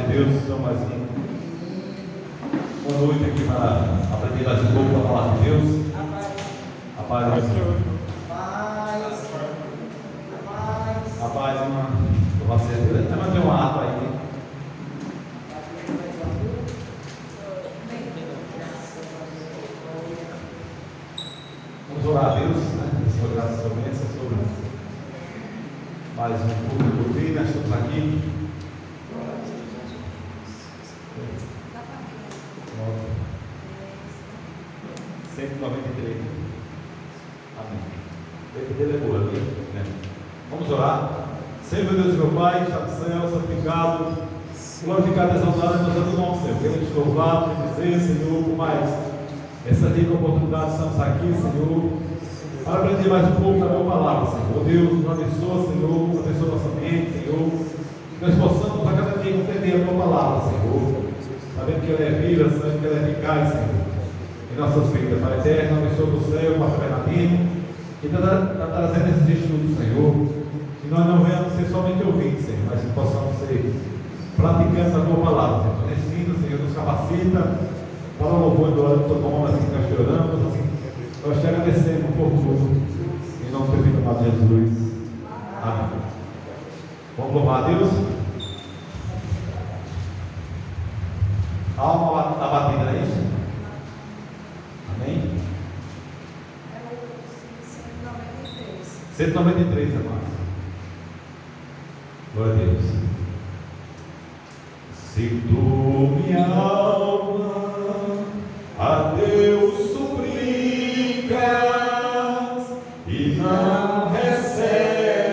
Deus, São Mazinho. Boa noite aqui para aprender mais um pouco da palavra de Deus. A paz do Senhor. A paz, irmã. Mas tem uma água aí. Vamos orar a Deus, né? Senhor, graças a bênção sobre mais um pouco de doutrina. Estamos aqui. 193. Amém. Ele é boa, né? Vamos orar. Senhor Deus e meu Pai, está no céu, santificado, glorificado e exaltado é nosso nome, Senhor. Queremos te louvar, te dizer, Senhor, por mais essa rica oportunidade, estamos aqui, Senhor, para aprender mais um pouco da tua palavra, Senhor. Deus, nos abençoa, Senhor, abençoa nossa mente, Senhor, que nós possamos a cada dia entender a tua palavra, Senhor, sabendo que ela é viva, sabendo que ela é eficaz, Senhor, em nossas vidas. Pai eterno, abençoa do céu, o pastor Bernardino, que está trazendo esses estudos, Senhor. Que nós não venhamos ser somente ouvintes, Senhor, mas que possamos ser praticantes da tua palavra, Senhor. Ensina, Senhor, nos capacita para o louvor e glória do teu nome, assim que nós te oramos, assim nós te agradecemos por tudo. Em nome do Filho amado Jesus. Amém. Vamos louvar a Deus. A alma abatida, é isso? Amém? 193, amados. Glória a Deus. Se tu, minha alma, a Deus suplicas e não recebes,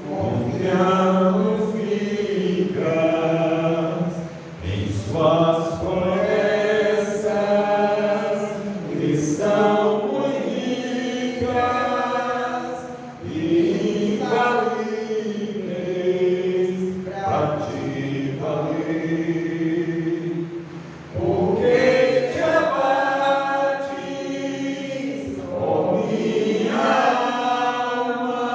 confiando ficas em suas promessas que são ricas e infalíveis para te valer. Porque te abates, ó minha alma,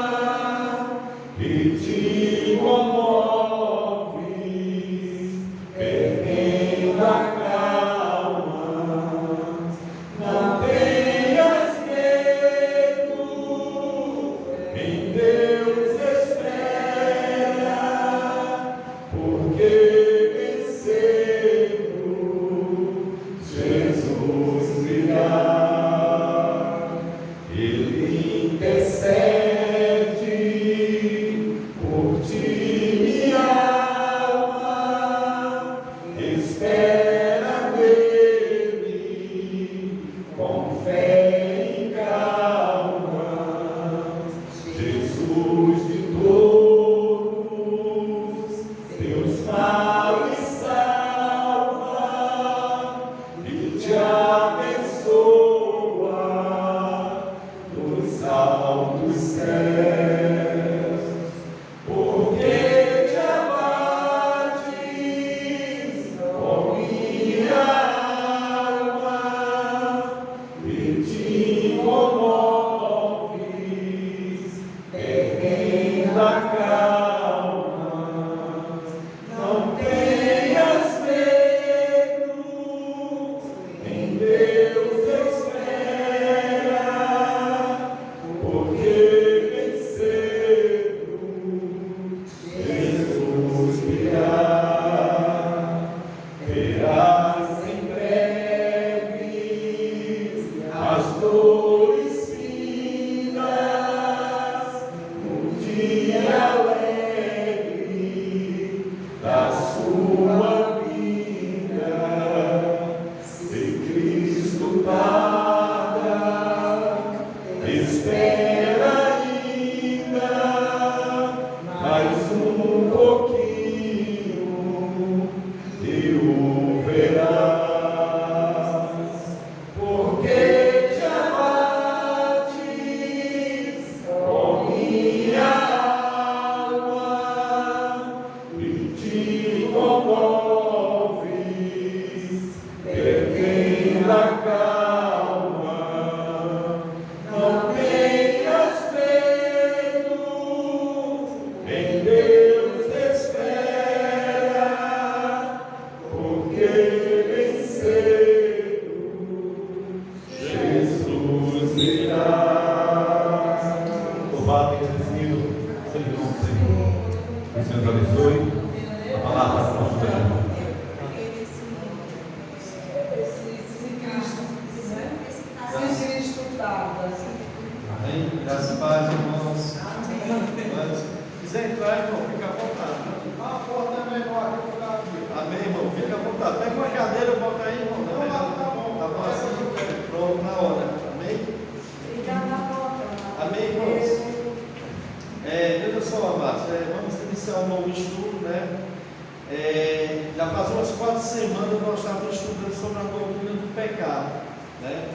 e te comoves, perdendo a calma. Não tenhas medo, em Deus espera, porque vencendo Jesus virá. Ele intercede por ti, minha alma, espera nele com fé e calma. Jesus de todos teus males salva e te abençoa nos altos céus. Porque te abates, ó minha alma, e te comoves, perdendo a calma. Não tenhas medo, em Deus espera, porque vencendo Jesus virá. Verás em breve as dores finas no dia alegre da sua vida. Se Cristo tarda, espera ainda mais um pouquinho e o verás. Porque te abates, ó minha alma, e te comoves, perdendo a calma. Não tenhas medo, em Deus continuação ao estudo, né? Já faz umas 4 semanas nós estávamos estudando sobre a doutrina do pecado, né?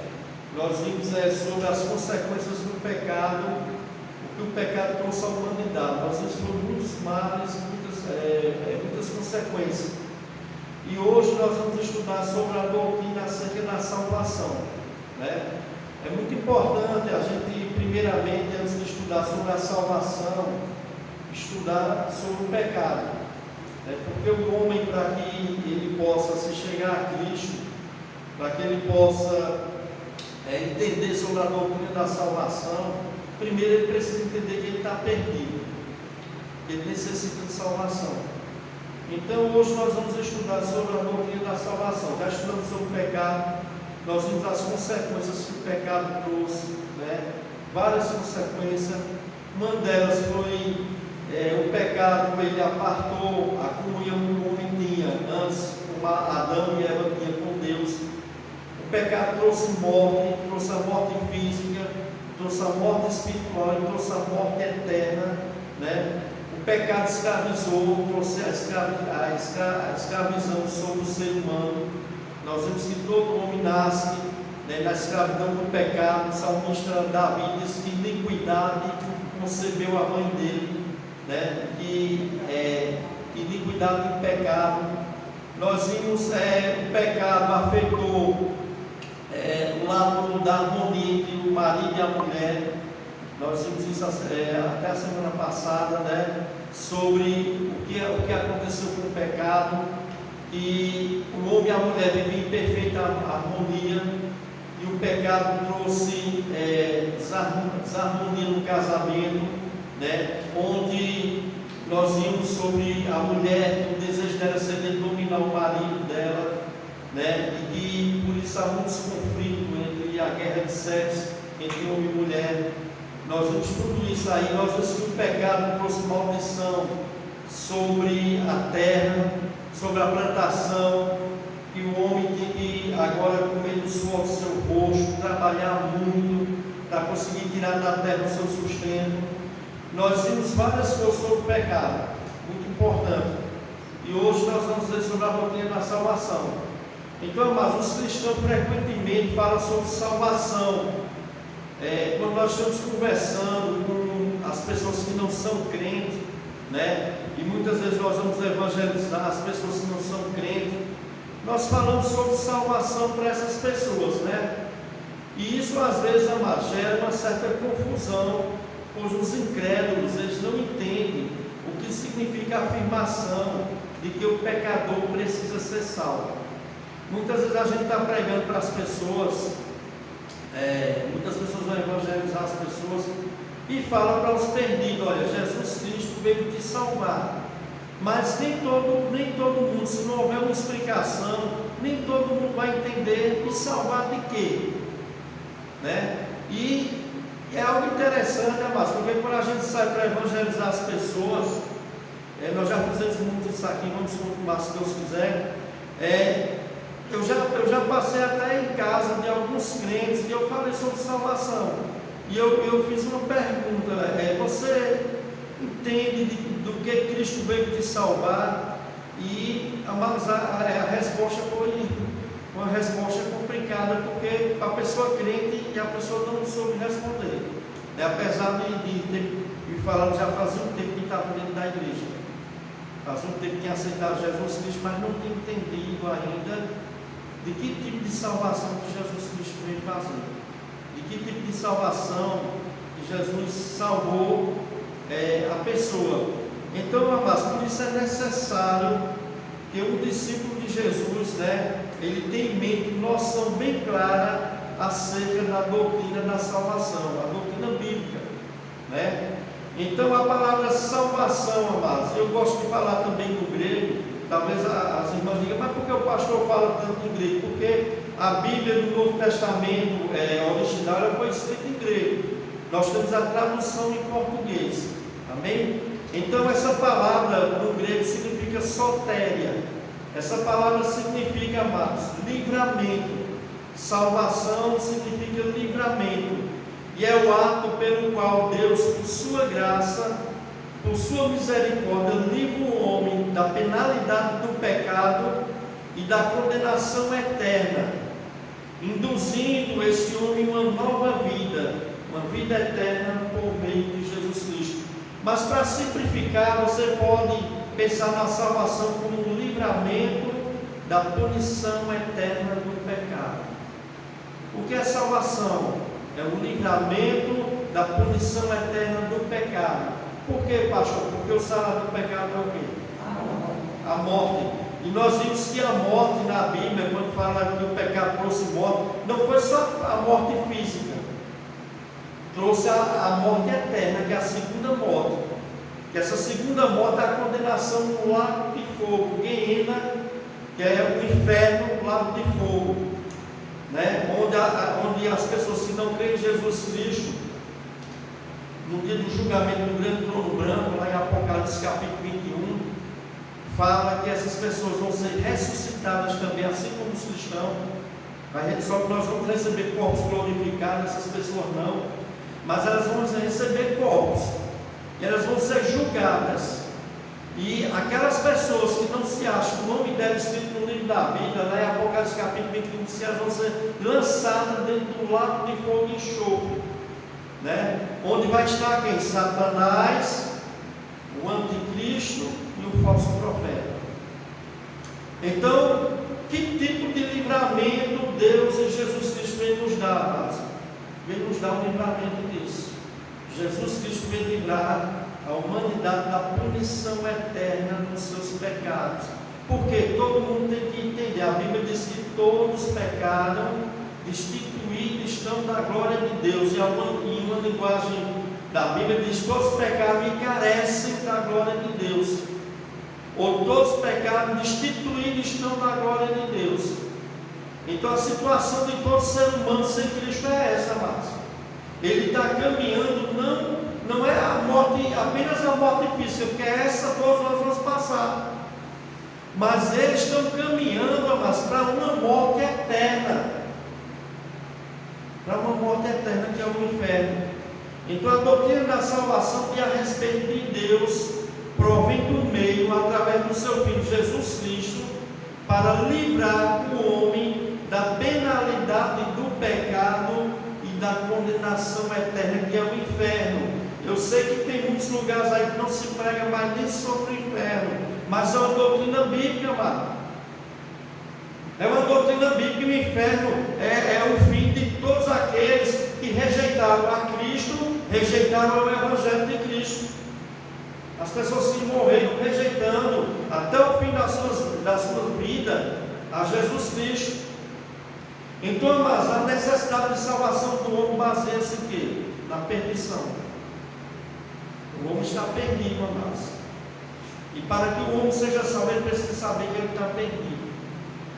Nós vimos sobre as consequências do pecado, o que o pecado trouxe à humanidade. Nós vimos sobre muitos males, muitas consequências. E hoje nós vamos estudar sobre a doutrina acerca da salvação, né? É muito importante a gente, primeiramente, antes de estudar sobre a salvação, estudar sobre o pecado, né? Porque o homem, para que ele possa se chegar a Cristo, para que ele possa entender sobre a doutrina da salvação, primeiro ele precisa entender que ele está perdido, que ele necessita de salvação. Então hoje nós vamos estudar sobre a doutrina da salvação. Já estudamos sobre o pecado, nós vimos as consequências que o pecado trouxe, né? Várias consequências. Uma delas foi o pecado, ele apartou a comunhão que o homem tinha antes, como Adão e Eva tinham com Deus. O pecado trouxe morte, trouxe a morte física, trouxe a morte espiritual e trouxe a morte eterna, né? O pecado escravizou, trouxe a escravidão sobre o ser humano. Nós vemos que todo homem nasce, né, na escravidão do pecado. O salmista Davi diz que iniquidade concebeu a mãe dele, né? Que iniquidade do pecado. Nós vimos o pecado afetou o lado da harmonia entre o marido e a mulher. Nós vimos isso até a semana passada, né? Sobre o que aconteceu com o pecado, que o homem e a mulher viviam em perfeita harmonia, e o pecado trouxe desarmonia no casamento, né? Onde nós vimos sobre a mulher, o desejo dela ser de dominar o marido dela, né? E que por isso há muitos conflitos entre a guerra de sexo entre homem e mulher. Nós vimos tudo isso aí. Nós vimos que o pecado trouxe maldição sobre a terra, sobre a plantação, que o homem tem que agora, com medo do suor do seu rosto, trabalhar muito para conseguir tirar da terra o seu sustento. Nós vimos várias coisas sobre o pecado, muito importante. E hoje nós vamos ver sobre a doutrina da salvação. Então, mas os cristãos frequentemente falam sobre salvação. Quando nós estamos conversando com as pessoas que não são crentes, né? E muitas vezes nós vamos evangelizar as pessoas que não são crentes, nós falamos sobre salvação para essas pessoas, né? E isso às vezes, amados, gera uma certa confusão, pois os incrédulos, eles não entendem o que significa a afirmação de que o pecador precisa ser salvo. Muitas vezes a gente está pregando para as pessoas, muitas pessoas vão evangelizar as pessoas e falam para os perdidos: olha, Jesus Cristo veio te salvar. Mas nem todo mundo, se não houver uma explicação, nem todo mundo vai entender. E salvar de quê? Né? E é algo interessante, amados, porque quando a gente sai para evangelizar as pessoas, nós já fizemos muito isso aqui, vamos continuar se Deus quiser. Eu já passei até em casa de alguns crentes e eu falei sobre salvação. E eu fiz uma pergunta: você entende do que Cristo veio te salvar? E a resposta foi uma resposta complicada, porque a pessoa crente e a pessoa não soube responder, apesar de ter me falado já fazia um tempo que estava dentro da igreja, fazia um tempo que tinha aceitado Jesus Cristo, mas não tinha entendido ainda de que tipo de salvação que Jesus Cristo veio fazer, de que tipo de salvação que Jesus salvou a pessoa. Então, amados, por isso é necessário que o discípulo de Jesus, né, ele tenha em mente noção bem clara acerca da doutrina da salvação, a doutrina bíblica, né? Então, a palavra salvação, amados, eu gosto de falar também no grego. Talvez as irmãs digam: mas por que o pastor fala tanto em grego? Porque a Bíblia do Novo Testamento original ela foi escrita em grego. Nós temos a tradução em português. Amém? Então essa palavra no grego significa sotéria. Essa palavra significa, amados, livramento. Salvação significa livramento. E é o ato pelo qual Deus, por sua graça, por sua misericórdia, da penalidade do pecado e da condenação eterna, induzindo este homem uma nova vida, uma vida eterna por meio de Jesus Cristo. Mas para simplificar, você pode pensar na salvação como um livramento da punição eterna do pecado. O que é salvação? É o livramento da punição eterna do pecado. Por quê, pastor? Porque o salário do pecado é o quê? A morte. E nós vimos que a morte na Bíblia, quando fala que o pecado trouxe morte, não foi só a morte física, trouxe a morte eterna, que é a segunda morte. Que essa segunda morte é a condenação no lago de fogo, Guiena, que é o inferno, o lago de fogo, né? Onde as pessoas que não creem em Jesus Cristo, no dia do julgamento do grande trono branco, lá em Apocalipse capítulo 21, fala que essas pessoas vão ser ressuscitadas também, assim como os cristãos. Só que nós vamos receber corpos glorificados, essas pessoas não, mas elas vão receber corpos, e elas vão ser julgadas. E aquelas pessoas que não se acham, o nome delas escrito no livro da vida, lá em Apocalipse capítulo 21, elas vão ser lançadas dentro do lago de fogo e enxofre, né? Onde vai estar quem? Satanás, o anticristo e o falso profeta. Então, que tipo de livramento Deus e Jesus Cristo vem nos dar? Vem nos dar um livramento disso. Jesus Cristo vem livrar a humanidade da punição eterna dos seus pecados. Porque todo mundo tem que entender, a Bíblia diz que todos pecaram, destituídos estão da glória de Deus. E em uma linguagem da Bíblia diz: todos pecaram e carecem da glória de Deus. Ou todos pecaram, destituídos estão da glória de Deus. Então a situação de todo ser humano sem Cristo é essa, amados. Ele está caminhando, não é a morte, apenas a morte física, porque essa todos nós vamos passar. Mas eles estão caminhando, amados, para uma morte eterna. Para uma morte eterna, que é o inferno. Então a doutrina da salvação diz a respeito de Deus, provém do meio, através do seu Filho Jesus Cristo, para livrar o homem da penalidade do pecado e da condenação eterna, que é o inferno. Eu sei que tem muitos lugares aí que não se prega mais nem sobre o inferno, mas é uma doutrina bíblica, amado. É uma doutrina bíblica que o inferno é o fim de todos aqueles que rejeitaram a Cristo, rejeitaram o Evangelho de Cristo. As pessoas que morreram rejeitando até o fim da sua vida a Jesus Cristo. Então, mas a necessidade de salvação do homem baseia-se em quê? Na perdição. O homem está perdido, amados. E para que o homem seja salvo, ele precisa saber que ele está perdido.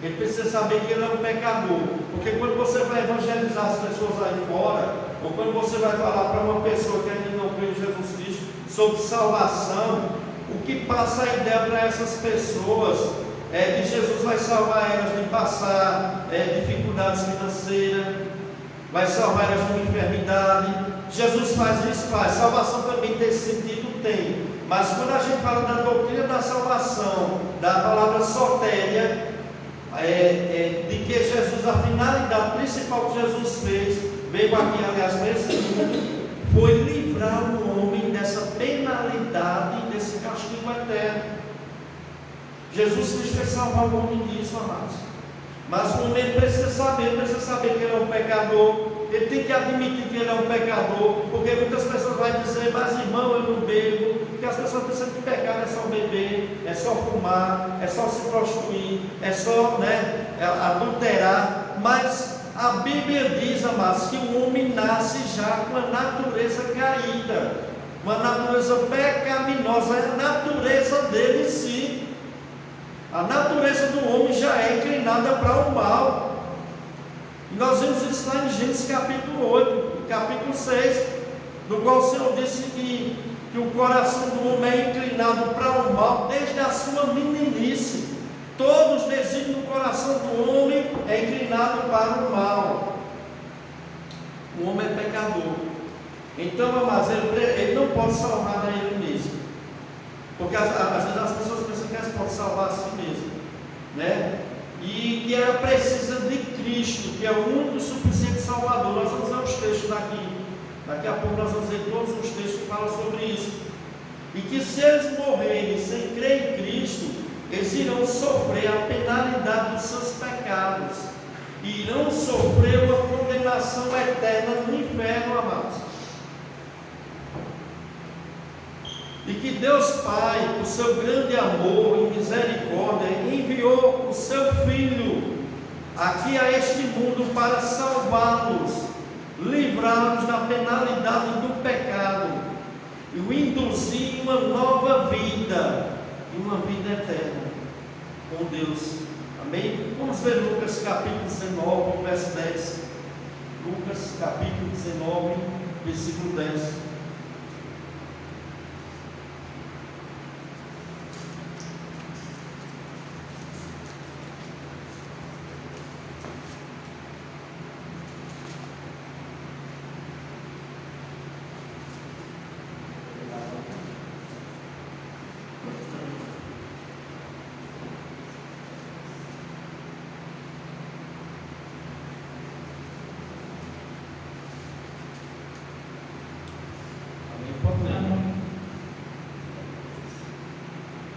Ele precisa saber que ele é um pecador. Porque quando você vai evangelizar as pessoas aí fora, ou quando você vai falar para uma pessoa que ainda não crê em Jesus Cristo sobre salvação, o que passa a ideia para essas pessoas é que Jesus vai salvar elas de passar dificuldades financeiras, vai salvar elas de uma enfermidade. Jesus faz isso, faz. Salvação também tem esse sentido? Tem. Mas quando a gente fala da doutrina da salvação, da palavra sotéria, de que Jesus, a finalidade principal que Jesus fez, veio aqui, aliás, nesse mundo, foi livrar o homem dessa penalidade, desse castigo eterno. Jesus Cristo quer salvar o homem disso, amados. Mas o homem precisa saber que ele é um pecador. Ele tem que admitir que ele é um pecador, porque muitas pessoas vão dizer: mas irmão, eu não bebo. Porque as pessoas pensam que pecado é só beber, é só fumar, é só se prostituir, é só adulterar. Mas a Bíblia diz, amados, que o homem nasce já com a natureza caída, uma natureza pecaminosa, é a natureza dele em si. A natureza do homem já é inclinada para o mal. E nós vemos isso lá em Gênesis capítulo 8, capítulo 6, no qual o Senhor disse que o coração do homem é inclinado para o mal desde a sua meninice. Todos os desígnios do coração do homem é inclinado para o mal. O homem é pecador. Então, amados, ele não pode salvar a ele mesmo. Porque às vezes as pessoas pensam que salvar a si mesmo, né? E que ela precisa de Cristo, que é o único e suficiente Salvador. Nós vamos ver os textos daqui a pouco nós vamos ver todos os textos que falam sobre isso. E que se eles morrerem sem crer em Cristo, eles irão sofrer a penalidade dos seus pecados, e irão sofrer uma condenação eterna no inferno, amados. E que Deus Pai, por seu grande amor e misericórdia, enviou o seu Filho aqui a este mundo para salvá-los, livrá-los da penalidade do pecado e o induzir em uma nova vida, e uma vida eterna com Deus. Amém? Vamos ver Lucas capítulo 19, verso 10. Lucas capítulo 19, versículo 10.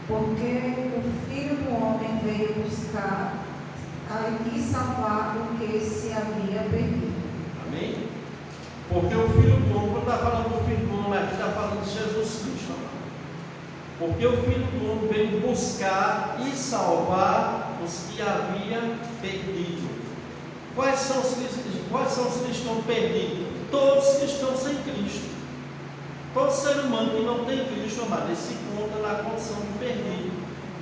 Porque o Filho do Homem veio buscar e salvar o que se havia perdido. Amém? Porque o Filho do Homem, quando está falando do Filho do Homem, aqui está falando de Jesus Cristo. Porque o Filho do Homem veio buscar e salvar os que havia perdido. Quais são os que estão perdidos? Todos que estão sem Cristo. Todo ser humano que não tem Cristo, amado, ele se encontra na condição de perdido,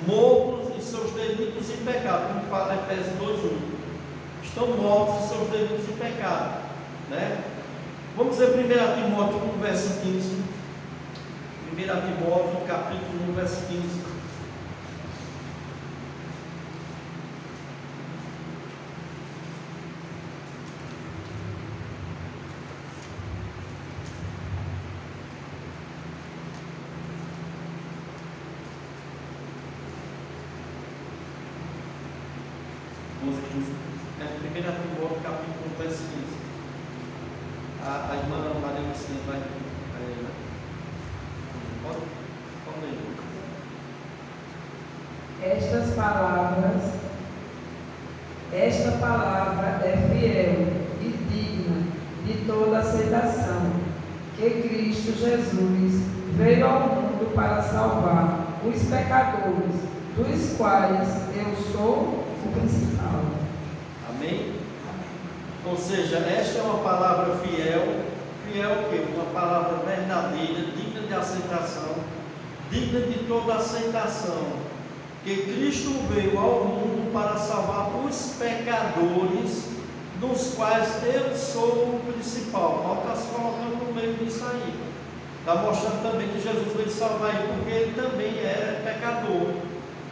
mortos em seus delitos e pecados, como fala Efésios 2:1. Estão mortos em seus delitos e pecados, né? Vamos ver 1 Timóteo 1, verso 15. 1 Timóteo, capítulo 1, verso 15. É 1 Timóteo, capítulo 1, verso 15. A irmã Maria Lucina vai ler. Pode ler. Esta palavra é fiel e digna de toda aceitação, que Cristo Jesus veio ao mundo para salvar os pecadores, dos quais eu sou o principal. Amém? Ou seja, esta é uma palavra fiel. Fiel o quê? Uma palavra verdadeira, digna de aceitação, digna de toda aceitação. Que Cristo veio ao mundo para salvar os pecadores, dos quais eu sou o principal. Paulo está se colocando no meio disso aí. Está mostrando também que Jesus veio salvar ele, porque ele também era pecador,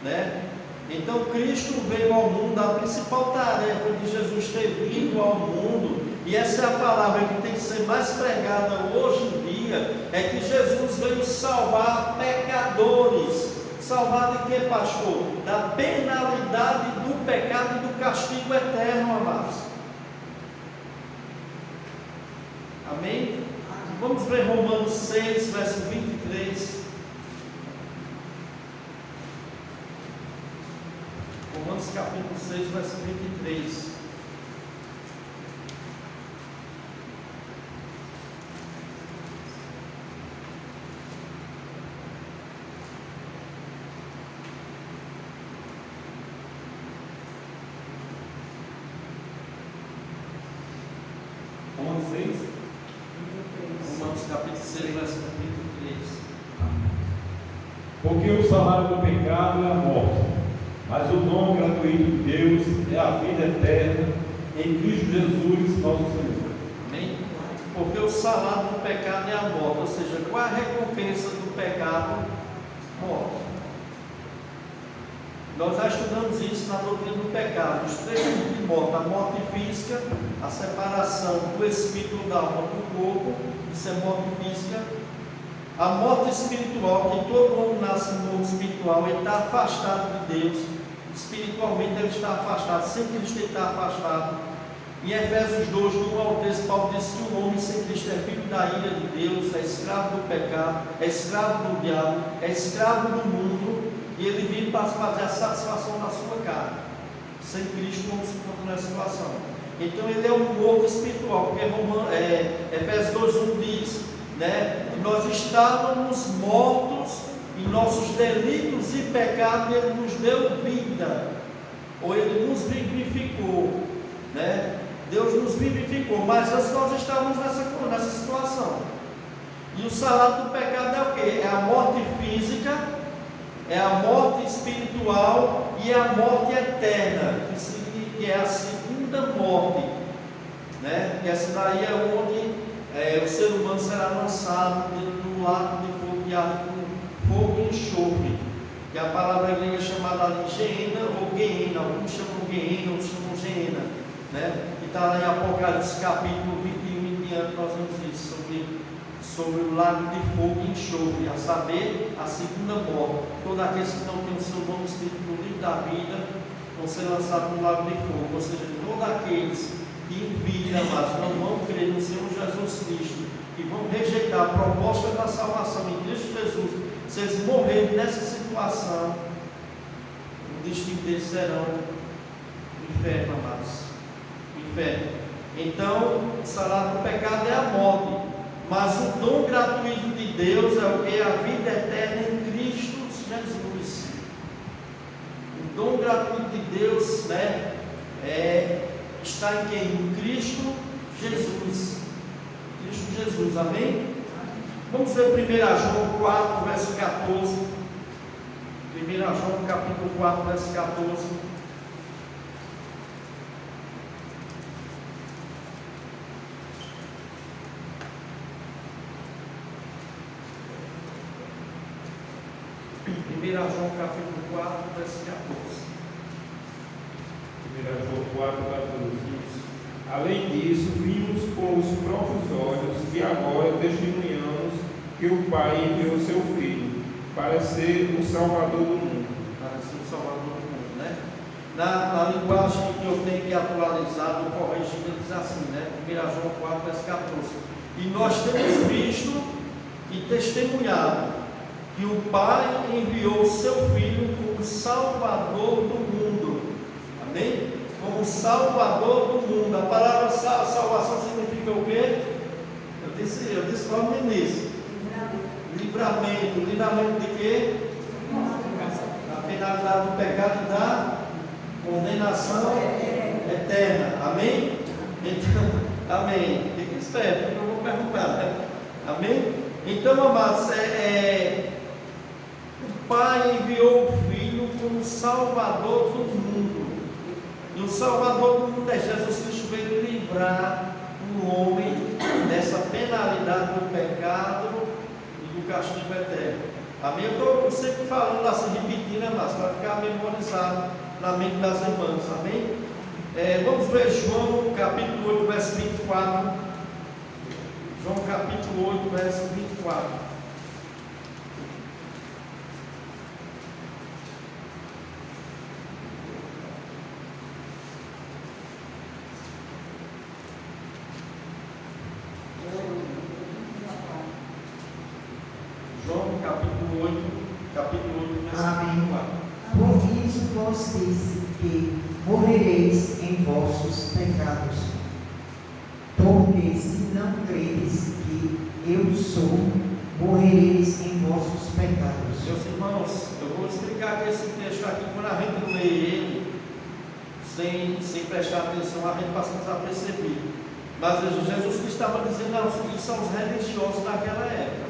né? Então Cristo veio ao mundo. A principal tarefa de Jesus ter vindo ao mundo, e essa é a palavra que tem que ser mais pregada hoje em dia, é que Jesus veio salvar pecadores. Salvar de quê, pastor? Da penalidade do pecado e do castigo eterno, amados. Amém? Vamos ver Romanos 6, verso 23. Romanos capítulo 6, verso 23. Romanos 6. Romanos capítulo 6, verso 23. Porque o salário do pecado é a morte, mas o dom gratuito de Deus é a vida eterna em Cristo Jesus, nosso Senhor. Amém? Porque o salário do pecado é a morte. Ou seja, qual é a recompensa do pecado? Morte. Nós já estudamos isso na doutrina do pecado. Os três tipos de morte: a morte física, a separação do espírito da alma do corpo, isso é morte física. A morte espiritual, que todo homem nasce no mundo espiritual, ele está afastado de Deus. Espiritualmente ele está afastado, sem Cristo ele está afastado. Em Efésios 2, do 1 ao 13, Paulo diz que o homem sem Cristo é filho da ira de Deus, é escravo do pecado, é escravo do diabo, é escravo do mundo, e ele vive para fazer a satisfação da sua carne. Sem Cristo não se encontra nessa situação. Então ele é um morto espiritual, porque Efésios 2:1 diz, né, nós estávamos mortos em nossos delitos e pecados, ele nos deu vida, ou ele nos vivificou, né? Deus nos vivificou, mas antes nós estávamos nessa situação. E o salário do pecado é o quê? É a morte física, é a morte espiritual e a morte eterna, que é a segunda morte, né? Que essa daí é onde o ser humano será lançado no lago de fogo e arde com fogo e enxofre, que a palavra grega é chamada ali Geena ou Geena, alguns chamam Geena, outros chamam Geena, né? Que está lá em Apocalipse capítulo 21 e diante, nós vemos isso sobre o lago de fogo e enxofre, a saber, a segunda morte. Todos aqueles que não têm o seu nome escrito no livro da vida vão ser lançados no lago de fogo, ou seja, todos aqueles que em vida, mas não vão crer no Senhor Jesus Cristo, que vão rejeitar a proposta da salvação em Cristo Jesus, se eles morrerem nessa situação, o destino deles será o inferno, amados. Inferno. Então, o salário do pecado é a morte, mas o dom gratuito de Deus é o que? A vida eterna em Cristo Jesus. O dom gratuito de Deus, né, está em quem? Em Cristo Jesus. Cristo Jesus, amém? Vamos ver 1 João 4, verso 14. 1 João capítulo 4, verso 14. João capítulo 4, verso 14. 1 João 4, 14 diz: além disso, vimos com os próprios olhos e agora testemunhamos que o Pai enviou seu Filho para ser o Salvador do mundo. Para ser o Salvador do mundo, né? Na linguagem que eu tenho que atualizar, corrigindo, diz assim, né? 1 João 4, verso 14. E nós temos visto e testemunhado que o Pai enviou o seu Filho como Salvador do mundo. Amém? Como Salvador do mundo. A palavra salvação significa o quê? Eu disse logo no início. Livramento. Livramento de quê? Da penalidade do pecado e da condenação eterna. Amém? Então, amém. Fique esperto, eu vou perguntar, né? Amém? Então, amados, o Pai enviou o Filho como Salvador do mundo. E o Salvador do mundo é Jesus Cristo, veio livrar o homem dessa penalidade do pecado e do castigo eterno. Amém? Eu estou sempre falando assim, repetindo, mas para ficar memorizado na mente das irmãs. Amém? Vamos ver João capítulo 8, verso 24. João capítulo 8, verso 24. João capítulo 8, verso Amém. 24. Por isso vos disse que morrereis em vossos pecados, porque se não credes que eu sou, morrereis em vossos pecados. Meus irmãos, eu vou explicar aqui esse texto aqui, quando a gente lê ele, sem prestar atenção, a gente passa desapercebido. Mas Jesus Cristo estava dizendo aos que são os religiosos daquela época,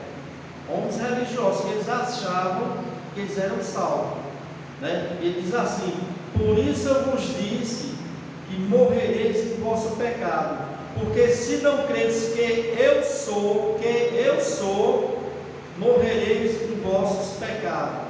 homens religiosos, que eles achavam que eles eram salvos, né? Ele diz assim: por isso eu vos disse que morrereis em vosso pecado, porque se não credes que eu sou, morrereis em vossos pecados.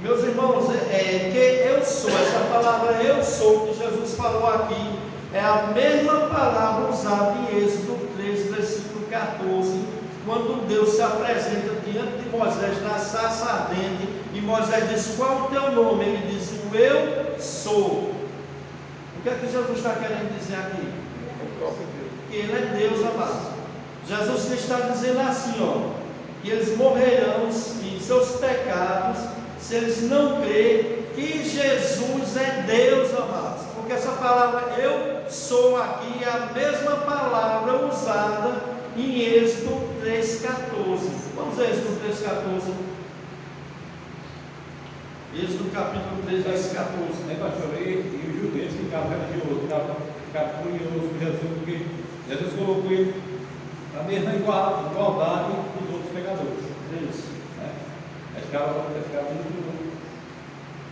Meus irmãos, que eu sou, essa palavra eu sou que Jesus falou aqui, é a mesma palavra usada em Êxodo 3, versículo 14, quando Deus se apresenta diante diante de Moisés na sarça ardente, e Moisés disse: qual é o teu nome? Ele disse: o eu sou. O que é que Jesus está querendo dizer aqui? O próprio Deus. Que Ele é Deus, amado. Jesus está dizendo assim, ó, que eles morrerão em seus pecados se eles não crerem que Jesus é Deus, amados. Porque essa palavra eu sou aqui é a mesma palavra usada em Êxodo 3,14. Vamos a Êxodo 3,14. Êxodo capítulo 3, verso 14. Aí, pastor, e os judeus ficavam religiosos, ficavam curiosos com Jesus, porque Jesus colocou ele na mesma igualdade dos outros pecadores. Isso. Né? Aí ficavam muito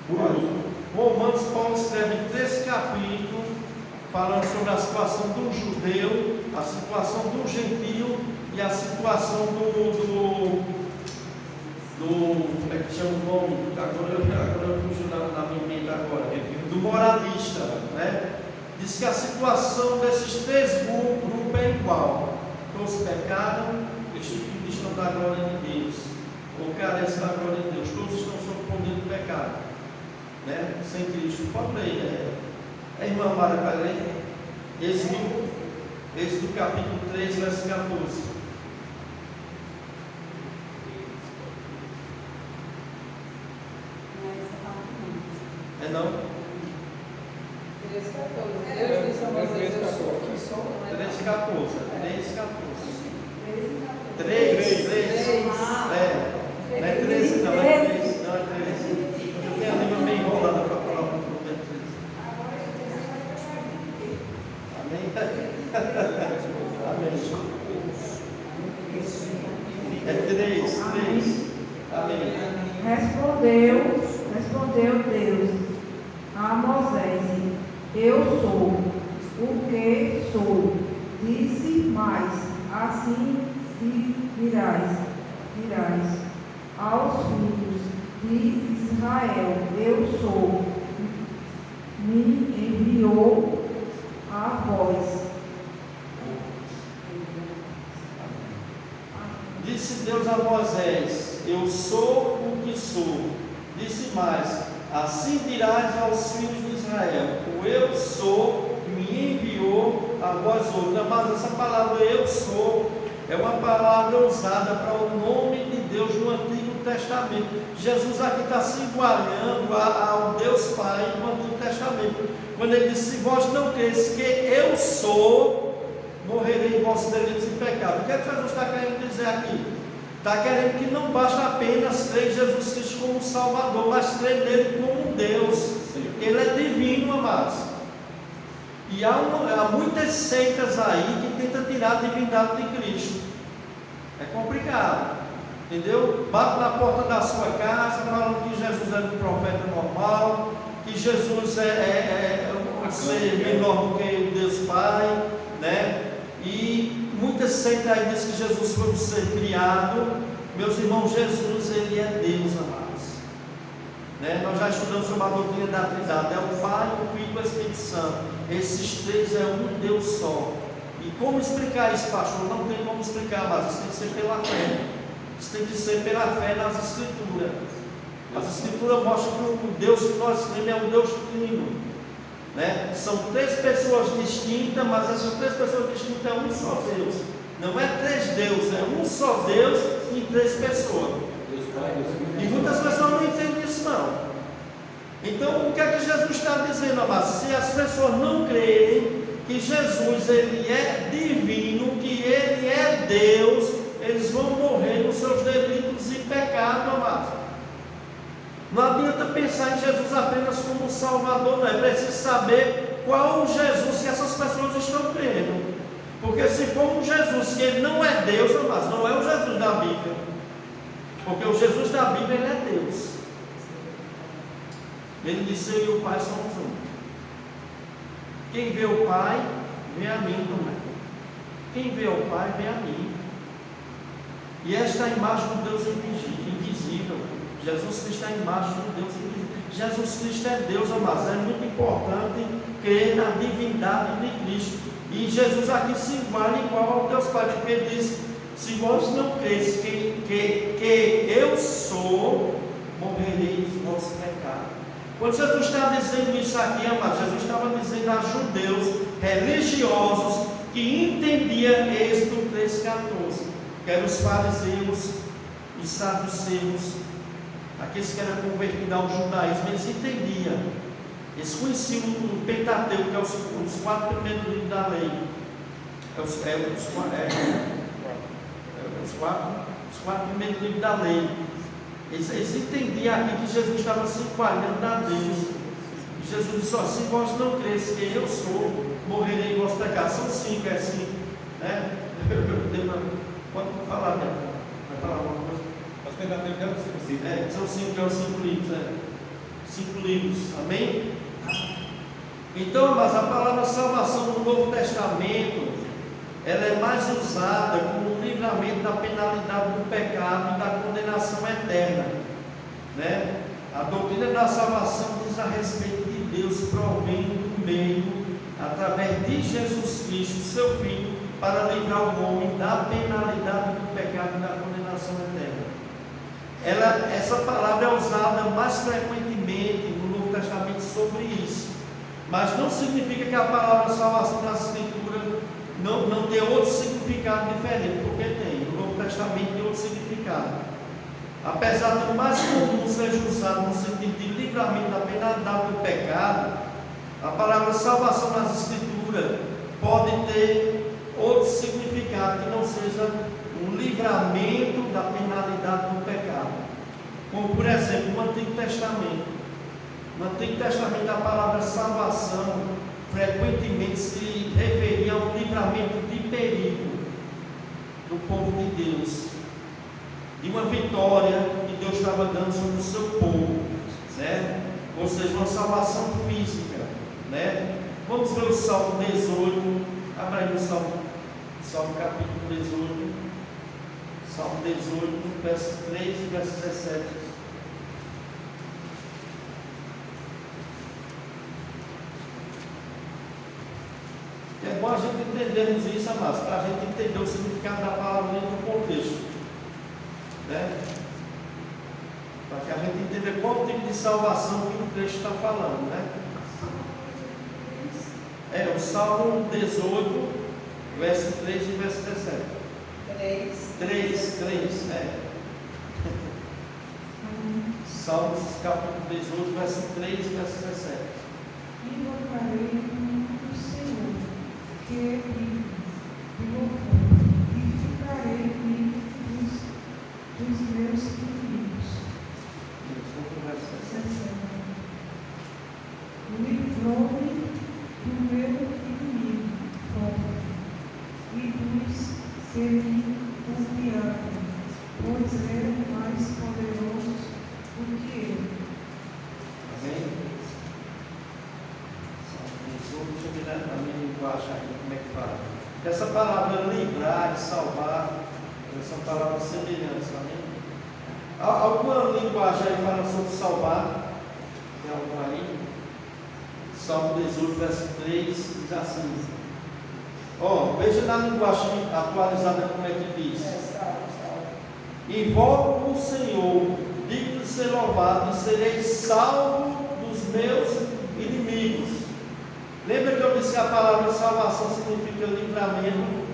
curiosos. Romanos, Paulo escreve 3 capítulos falando sobre a situação do judeu, a situação do gentio e a situação como é que chama o nome? Agora eu fujo na minha mente agora. Do moralista, né? Diz que a situação desses 3 grupos é igual. Todos pecaram, estão da glória de Deus, ou carecem da glória de Deus. Todos estão sob o poder do pecado, né? Sem Cristo. Pode ler, irmã Mara, vai ler? Êxodo capítulo 3, verso 14. É não? 3,14. Deus disse a Moisés: eu sou o que sou, não é? 3,14. 3,14. Não é 13, não é 13. Não é 13. Eu tenho a língua meio enrolada para falar o número 13. Amém? Amém. É 3. Amém. Respondeu Deus a Moisés: eu sou o que sou. Disse mais: assim dirás aos filhos de Israel: eu sou, me enviou a vós. Disse Deus a Moisés: eu sou o que sou. Disse mais: assim dirás aos filhos de Israel: o eu sou me enviou a vós outros. Mas essa palavra eu sou é uma palavra usada para o nome de Deus no Antigo Testamento. Jesus aqui está se igualando ao Deus Pai no Antigo Testamento, quando ele disse: se vós não credes que eu sou, morrerei em vossos delitos e pecados. O que é que Jesus está querendo dizer aqui? Está querendo que não basta apenas crer em Jesus Cristo como Salvador, mas crer nele como Deus. Ele é divino, amados. E há muitas seitas aí que tentam tirar a divindade de Cristo. É complicado, entendeu? Bate na porta da sua casa falando que Jesus é um profeta normal, que Jesus é um ser menor do que Deus Pai, né? E muitas seitas aí dizem que Jesus foi um ser criado. Meus irmãos, Jesus, ele é Deus, amados. Né? Nós já estudamos sobre a doutrina da Trindade. É o Pai, o Filho e o Espírito Santo. Esses 3 é um Deus só. E como explicar isso, pastor? Não tem como explicar, mas isso tem que ser pela fé. Isso tem que ser pela fé nas Escrituras. As Escrituras mostram que o Deus que nós cremos é um Deus trino. Né? São 3 pessoas distintas, mas essas 3 pessoas distintas é um só Deus. Não é 3 deuses, é um só Deus em 3 pessoas. E muitas pessoas não entendem isso não. Então o que é que Jesus está dizendo, amados? Se as pessoas não crerem que Jesus ele é divino, que ele é Deus, eles vão morrer nos seus delitos e pecados, amados. Não adianta pensar em Jesus apenas como Salvador, não. É preciso saber qual o Jesus que essas pessoas estão crendo. Porque se for um Jesus que ele não é Deus, mas não é o Jesus da Bíblia. Porque o Jesus da Bíblia ele é Deus. Ele disse: eu e o Pai somos um. Quem vê o Pai, vê a mim também. Quem vê o Pai, vê a mim. E esta é a imagem do Deus invisível. Jesus Cristo é a imagem do Deus invisível. Jesus Cristo é Deus, amados. É muito importante crer na divindade de Cristo. E Jesus aqui se iguala igual ao Deus Pai, porque ele diz: se vós não creis que eu sou, morrereis os vossos pecados. Quando Jesus está dizendo isso aqui, amados, Jesus estava dizendo a judeus religiosos que entendiam Êxodo 3,14, que eram os fariseus, os saduceus, aqueles que eram convertidos ao judaísmo. Eles entendiam, eles conheciam o Pentateuco, que é os 4 primeiros livros da lei, os 4 primeiros livros da lei. Eles entendiam aqui que Jesus estava se enquadrando a Deus. E Jesus disse: se vós não creis que eu sou, morrerei em vosso pecado. São 5, é assim, né? Pode falar, né? Vai falar alguma coisa? Mas Pentateuco eram 5. São 5, é os 5 livros, 5 livros, amém? Então, mas a palavra salvação no Novo Testamento, ela é mais usada como um livramento da penalidade do pecado e da condenação eterna, né? A doutrina da salvação diz a respeito de Deus provendo do meio, através de Jesus Cristo, seu Filho, para livrar o homem da penalidade do pecado e da condenação eterna. Essa palavra é usada mais frequentemente no Novo Testamento sobre isso, mas não significa que a palavra salvação na Escritura não tem outro significado diferente, porque tem. No Novo Testamento tem outro significado. Apesar do mais comum seja usado no sentido de livramento da penalidade do pecado, a palavra salvação nas Escrituras pode ter outro significado que não seja um livramento da penalidade do pecado. Como, por exemplo, no Antigo Testamento. No Antigo Testamento, a palavra salvação frequentemente se referia a um livramento de perigo do povo de Deus, de uma vitória que Deus estava dando sobre o seu povo, né? Ou seja, uma salvação física, né? Vamos ver o Salmo 18, abra aí o Salmo capítulo 18, Salmo 18, verso 3 e verso 17. É bom a gente entendermos isso, amados, para a gente entender o significado da palavra dentro do contexto, né? Para que a gente entenda qual tipo de salvação que o texto está falando, né? O Salmo 18, verso 3 e verso 17. 3, Salmos capítulo 18, verso 3 e verso 17. Invocarei o nome do Senhor, que é digno de louvor, e ficarei livre dos meus inimigos. Livrou-me do meu inimigo forte e dos que me confiavam, pois eram mais poderosos do que eu. Amém? Deixa eu virar a minha linguagem aqui, como é que fala. Essa palavra livrar e salvar são palavras semelhantes, amém? Alguma linguagem aí fala sobre salvar? Tem alguma aí? Salmo 18, verso 3 diz assim. Veja na linguagem atualizada como é que diz. Invoco o Senhor, digno de ser louvado, e serei salvo dos meus inimigos. Lembra que eu disse que a palavra salvação significa livramento?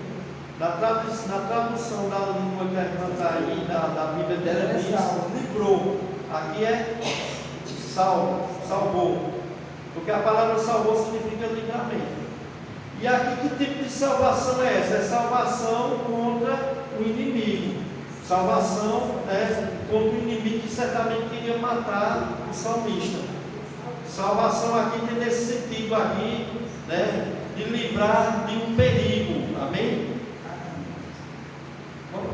Na tradução da língua que a irmã está aí, da Bíblia dela, diz livrou. Aqui é salvou. Porque a palavra salvou significa livramento. E aqui que tipo de salvação é essa? É salvação contra o inimigo. Salvação contra o inimigo que certamente queria matar o salmista. Salvação aqui tem nesse sentido aqui, né, de livrar de um perigo. Amém?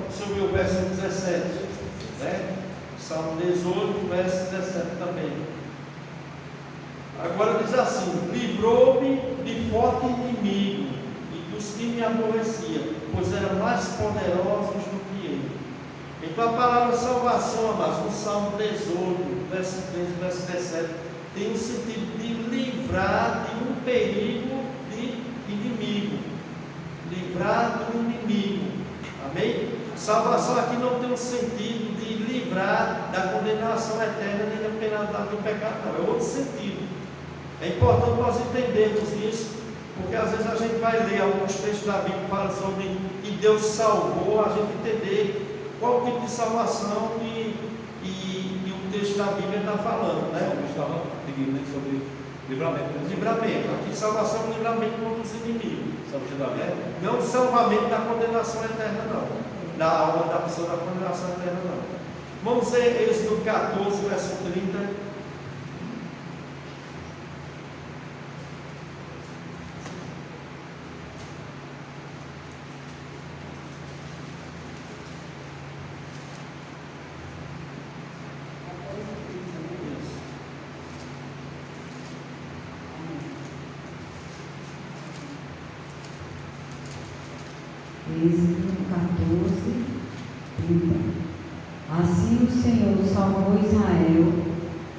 Deixa eu ver o verso 17. Né? Salmo 18, verso 17 também. Agora diz assim: livrou-me de forte inimigo e dos que me aborreciam, pois eram mais poderosos do que ele. Então a palavra salvação, amados, no Salmo 18, verso 3, verso 17, tem o sentido de livrar de um perigo de inimigo. Livrar do inimigo. Amém? Salvação aqui não tem um sentido de livrar da condenação eterna nem da penalidade do pecado, não. É outro sentido. É importante nós entendermos isso, porque às vezes a gente vai ler alguns textos da Bíblia que falam sobre que Deus salvou, a gente entender qual tipo de salvação e o texto da Bíblia está falando, né? Estava pedindo sobre livramento. Livramento. Aqui salvação é livramento contra os inimigos. Né? Não salvamento da condenação eterna, não. Da alma da pessoa da condenação eterna, não. Vamos ver Êxodo 14, verso 30. Êxodo 14, 30. Assim o Senhor salvou Israel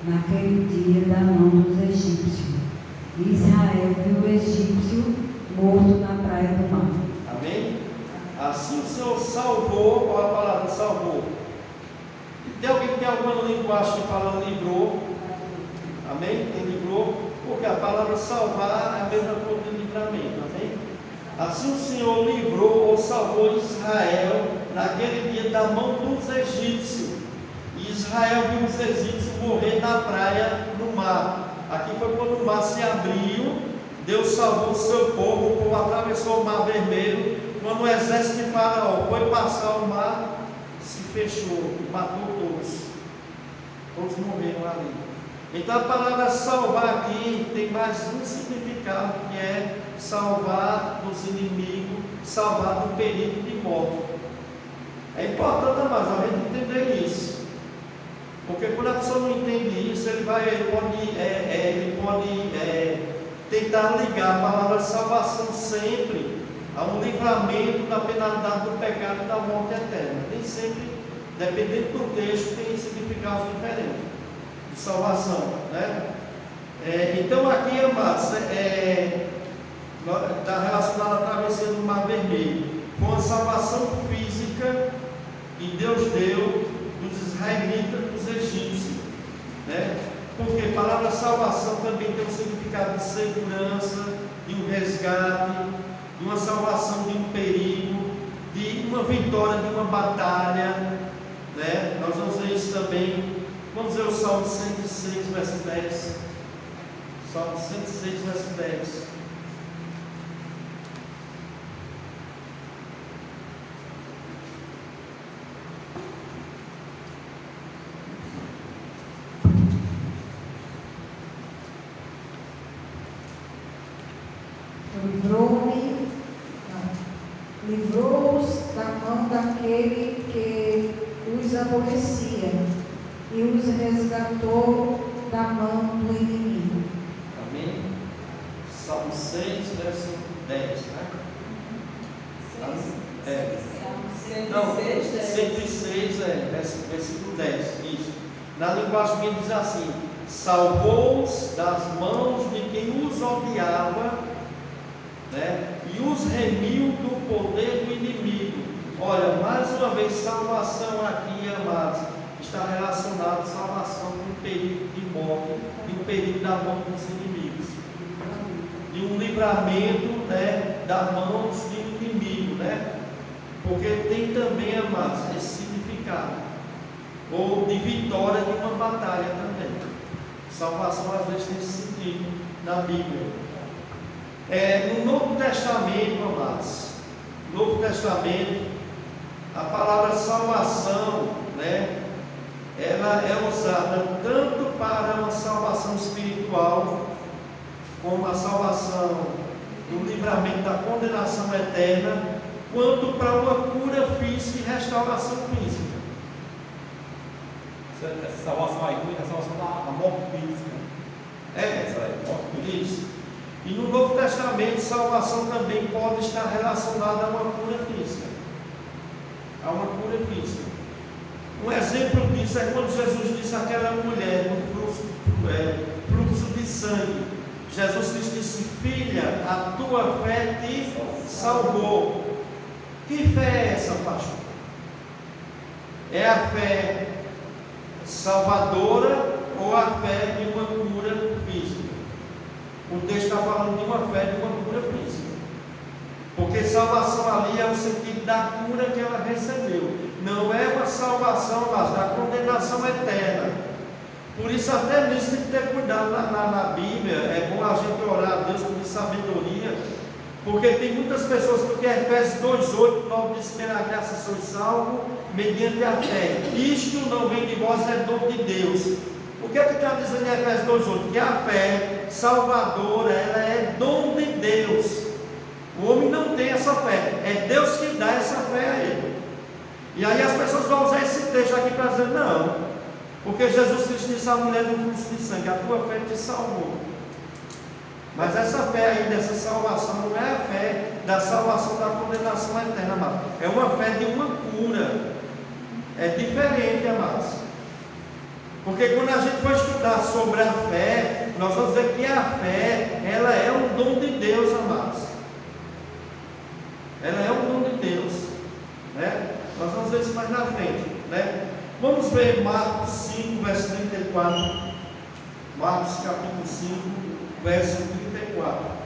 naquele dia da mão dos egípcios. E Israel viu o egípcio morto na praia do mar. Amém? Assim o Senhor salvou, qual a palavra? Salvou. Tem alguém que tem alguma linguagem que fala livrou? Amém? Tem livrou? Porque a palavra salvar é a mesma coisa de livramento. Amém? Assim o Senhor livrou ou salvou Israel naquele dia da mão dos egípcios. E Israel viu os egípcios morrer na praia, no mar. Aqui foi quando o mar se abriu, Deus salvou o seu povo, o povo atravessou o mar vermelho. Quando o exército de Faraó foi passar o mar, se fechou, matou todos. Todos morreram ali. Então a palavra salvar aqui tem mais um significado, que é salvar dos inimigos, salvar do perigo de morte. É importante, mas a gente entender isso. Porque quando a pessoa não entende isso, ele pode tentar ligar a palavra salvação sempre a um livramento da penalidade do pecado e da morte eterna. Nem sempre, dependendo do texto, tem significados diferentes de salvação, né? Então aqui, amados, está relacionado à travessia do Mar Vermelho, com a salvação física que Deus deu dos israelitas, dos egípcios, né? Porque a palavra salvação também tem um significado de segurança, de um resgate, de uma salvação de um perigo, de uma vitória de uma batalha, né? Nós vamos ver isso também. Vamos ver o Salmo 106, verso 10. Salmo 106, verso 10. Livrou-os da mão daquele que os aborrecia e os resgatou da mão do inimigo. Amém? Salmo 6, verso 10, né? Não, 106, versículo 10, isso. Na linguagem diz assim: salvou-os das mãos de quem os odiava, né? E os remiu do poder do inimigo. Olha, mais uma vez, salvação aqui, amados, está relacionado à salvação de um perigo de morte, de um perigo da mão dos inimigos, de um livramento, né, das mãos do inimigo, né? Porque tem também, amados, esse significado, ou de vitória de uma batalha também. Salvação às vezes tem esse sentido na Bíblia. No Novo Testamento, amados, Novo Testamento, a palavra salvação, né, ela é usada tanto para uma salvação espiritual, como a salvação do livramento da condenação eterna, quanto para uma cura física e restauração física. Essa salvação aí é a salvação da morte física. Essa aí, morte isso. E no Novo Testamento, salvação também pode estar relacionada a uma cura física. A uma cura física. Um exemplo disso é quando Jesus disse àquela mulher no fluxo de sangue. Jesus Cristo disse: filha, a tua fé te salvou. Que fé é essa, pastor? É a fé salvadora ou a fé de uma cura física? O texto está falando de uma fé de uma cura física. Porque salvação ali é o sentido da cura que ela recebeu. Não é uma salvação, mas da condenação eterna. Por isso até nisso tem que ter cuidado na Bíblia. É bom a gente orar a Deus por sabedoria. Porque tem muitas pessoas, porque Efésios 2,8, 9 diz que pela graça sois salvos mediante a fé. Isto não vem de vós, é dom de Deus. O que é que está dizendo em Efésios 2,8? Que a fé salvadora, ela é dom de Deus. O homem não tem essa fé, é Deus que dá essa fé a ele. E aí as pessoas vão usar esse texto aqui para dizer, não, porque Jesus Cristo disse à mulher do fluxo de sangue, a tua fé te salvou. Mas essa fé aí, dessa salvação, não é a fé da salvação da condenação eterna, amados. É uma fé de uma cura. É diferente, amados. Porque quando a gente for estudar sobre a fé, nós vamos dizer que a fé, ela é um dom de Deus, amados. Ela é um dom de Deus, né? Nós vamos ver isso mais na frente, né? Vamos ver Marcos 5, verso 34. Marcos capítulo 5, verso 34.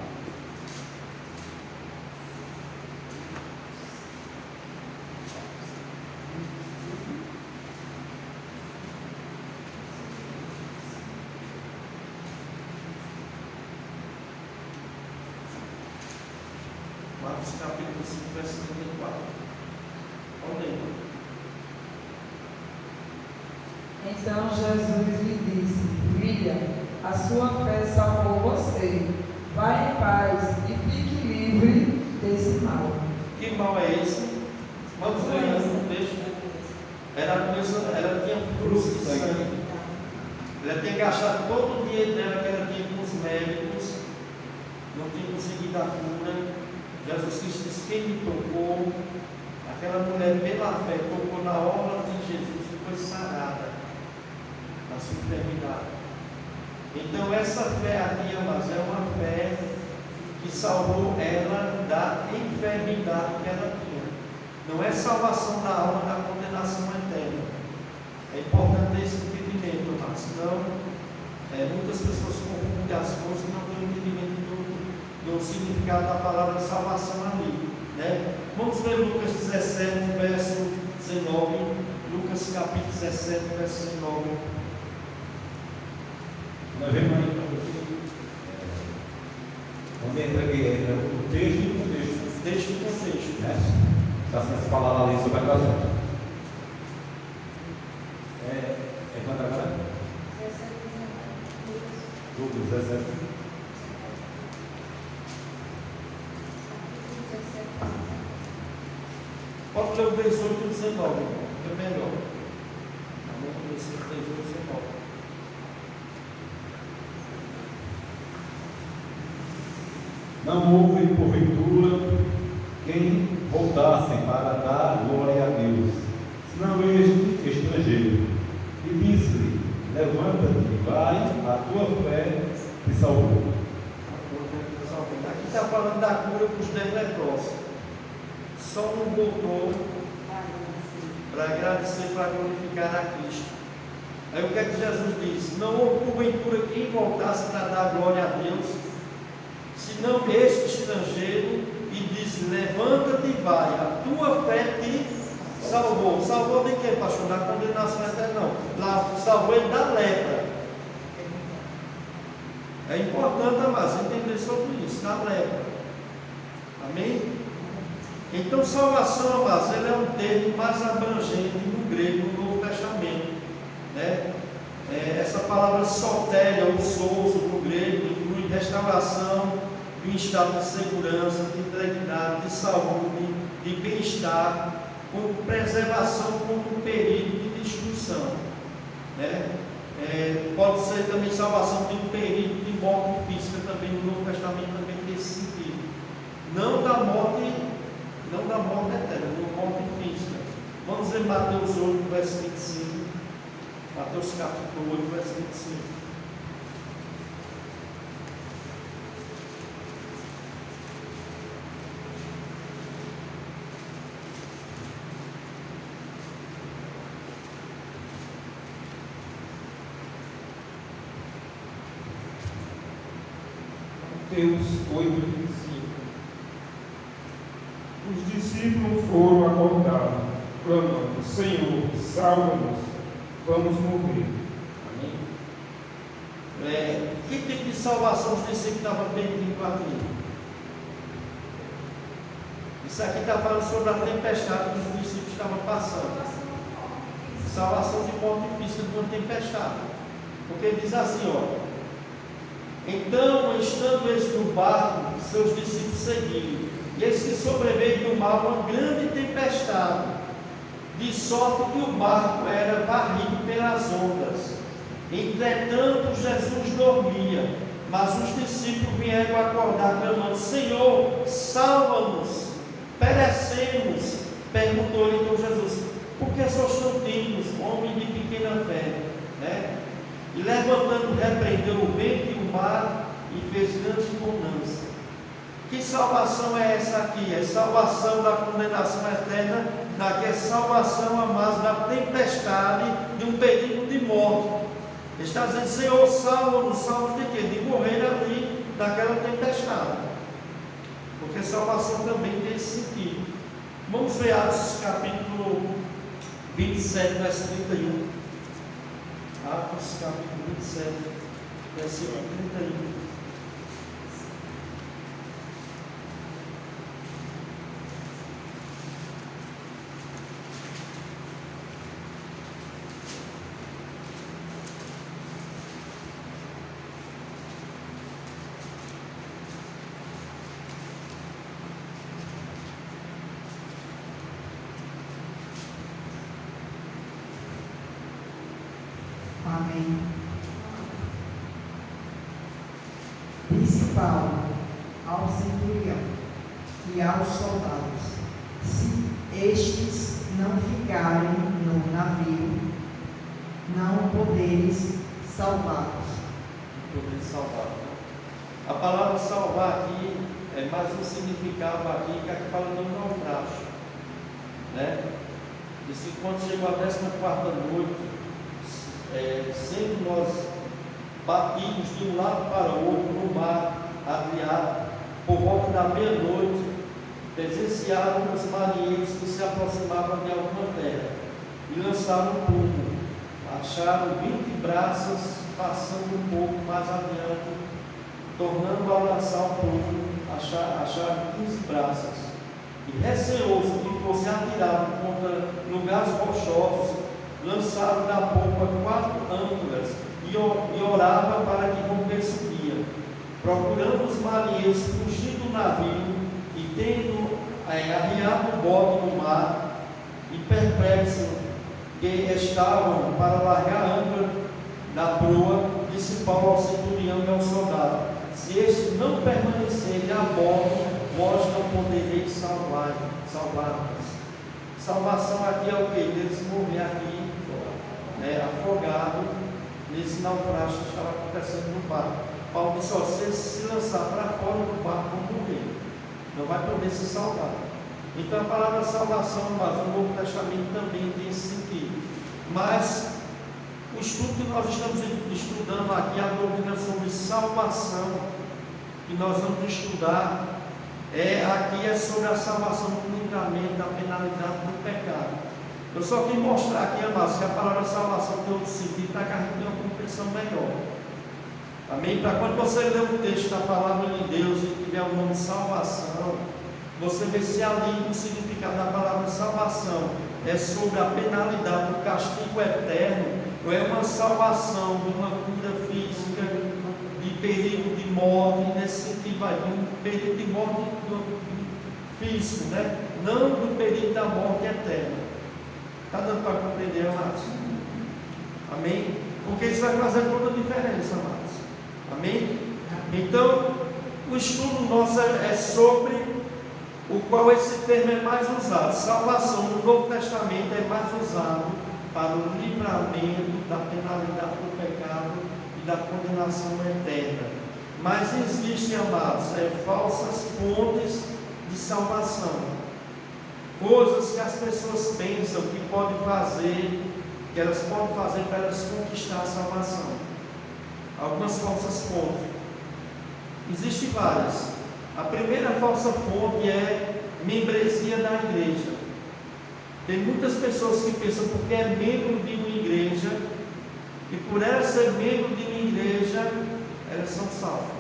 Marcos capítulo 5, verso 34. Olha aí. Então Jesus lhe disse: Filha, a sua fé salvou você. Vá em paz e fique livre desse mal. Que mal é esse? Vamos ver antes do texto. Ela tinha fluxo de sangue. Ela tinha gastado todo o dinheiro dela que ela tinha com os médicos. Não tinha conseguido a cura. Jesus Cristo disse: quem me tocou? Aquela mulher, pela fé, tocou na obra de Jesus e foi sarada na sua enfermidade. Então, essa fé aqui, amados, é uma fé que salvou ela da enfermidade que ela tinha. Não é salvação da alma da condenação eterna. É importante ter esse entendimento, amados. Senão, muitas pessoas confundem as coisas e não têm entendimento do significado da palavra salvação ali, né? Vamos ver Lucas 17, verso 19. Lucas capítulo 17, verso 19. Nós vemos aí onde entra o texto e o contexto. Texto e contexto, né? Está sendo falado ali sobre a causa. Quanto agora? 17, Lucas 17. Pode ler o 18 e o 19, é melhor. Vamos ler esse 18 e 19. Não houve, porventura, quem voltassem para dar glória a Deus, senão este estrangeiro. E disse-lhe: levanta-te, vai, a tua fé te salvou. Aqui está falando da cura para os 10 leprosos. Só não voltou para agradecer, para glorificar a Cristo. Aí o que é que Jesus disse? Não houve porventura quem voltasse para dar glória a Deus, senão este estrangeiro, e disse: levanta-te e vai, a tua fé te salvou. Salvou de quê, pastor? Da condenação eterna, não. Lá, salvou ele da lepra. É importante, amados, entender sobre isso, da lepra. Amém? Então, salvação, amados, ele é um termo mais abrangente no grego, no Novo Testamento, né? Essa palavra sotéria ou souzo no grego inclui restauração de um estado de segurança, de integridade, de saúde, de bem-estar, com preservação contra o perigo de destruição, né? Pode ser também salvação de um perigo de morte física, também no Novo Testamento também tem esse sentido. Não da morte eterna, da morte física. Vamos ver Mateus 8, verso 25. Mateus capítulo 8, verso 25. Mateus 8:25. Os discípulos foram acordados, clamando: Senhor, salva-nos, vamos morrer. Que tipo de salvação os discípulos estavam pedindo aqui? Isso aqui está falando sobre a tempestade que os discípulos estavam passando. Salvação de morte física de uma tempestade. Porque diz assim, ó. Então, estando eles no barco, seus discípulos seguiram. E eis que sobreveio do mar uma grande tempestade, de sorte que o barco era varrido pelas ondas. Entretanto, Jesus dormia, mas os discípulos vieram acordar, clamando: Senhor, salva-nos, perecemos. Perguntou-lhe então Jesus: por que sois tão tímidos, homem de pequena fé? E levantando, repreendeu o vento e o mar e fez grande bonança. Que salvação é essa aqui? É salvação da condenação eterna, daqui é salvação a mais da tempestade, de um perigo de morte. Ele está dizendo: Senhor, salva-nos, salva-nos de quê? De morrer ali daquela tempestade. Porque salvação também tem esse sentido. Vamos ver Atos capítulo 27, verso 31. Atos capítulo 27, versículo 31. Amém. Disse Paulo ao centurião e aos soldados: se estes não ficarem no navio, não poderes salvá-los. Poder salvar. A palavra salvar aqui é mais um significado aqui, que aqui fala de um naufrágio. Diz que quando chegou a 14ª noite, sendo nós batidos de um lado para o outro no mar Adriático, por volta da meia-noite, presenciaram os marinheiros que se aproximavam de alguma terra e lançaram o plumo. Acharam 20 braças, passando um pouco mais adiante, tornando a lançar o plumo, acharam 15 braças. E receoso que fosse atirado contra lugares rochosos, lançaram da popa 4 âncoras e oravam para que rompesse o dia. Procurando os marinheiros fugir do navio e tendo arriado o bote no mar, e perplexos que estavam para largar a âncora da proa, disse Paulo ao centurião e ao soldado: se estes não permanecerem a bordo, vós não podereis salvar-nos. Salvação aqui é o que? Eles morrer aqui, afogado nesse naufrágio que estava acontecendo no barco. Paulo disse: se se lançar para fora do barco, vão morrer, não vai poder se salvar. Então a palavra salvação, mas o Novo Testamento também tem esse sentido. Mas o estudo que nós estamos estudando aqui, a doutrina sobre salvação, que nós vamos estudar, aqui é sobre a salvação do livramento da penalidade do pecado. Eu só queria mostrar aqui, amados, que a palavra salvação tem outro sentido, para que a gente tenha uma compreensão melhor. Amém? Para quando você ler o texto da palavra de Deus e tiver o nome salvação, você vê se ali o significado da palavra salvação é sobre a penalidade do castigo eterno, ou é uma salvação de uma cura física, de perigo de morte, nesse sentido, de um perigo de morte físico, não do perigo da morte eterna. Está dando para compreender, amados? Amém? Porque isso vai fazer toda a diferença, amados. Amém? Então, o estudo nosso é sobre o qual esse termo é mais usado. Salvação no Novo Testamento é mais usado para o livramento da penalidade do pecado e da condenação eterna. Mas existem, amados, falsas fontes de salvação. Coisas que as pessoas pensam que podem fazer, que elas podem fazer para elas conquistar a salvação. Algumas falsas fontes. Existem várias. A primeira falsa fonte é membresia da igreja. Tem muitas pessoas que pensam porque é membro de uma igreja, e por ela ser membro de uma igreja, elas são salvas.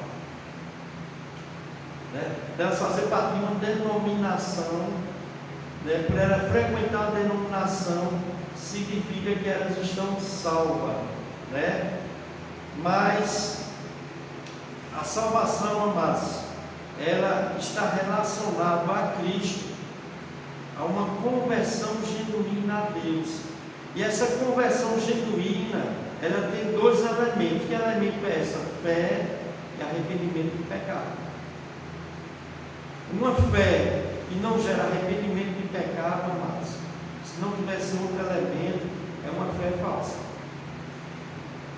Elas fazem parte de uma denominação, por ela frequentar a denominação, significa que elas estão salvas. Mas a salvação, amados, ela está relacionada a Cristo, a uma conversão genuína a Deus. E essa conversão genuína, ela tem dois elementos. Que elemento é essa? Fé e arrependimento de pecado. Uma fé que não gera arrependimento de pecado, amados, se não tivesse outro elemento, é uma fé falsa.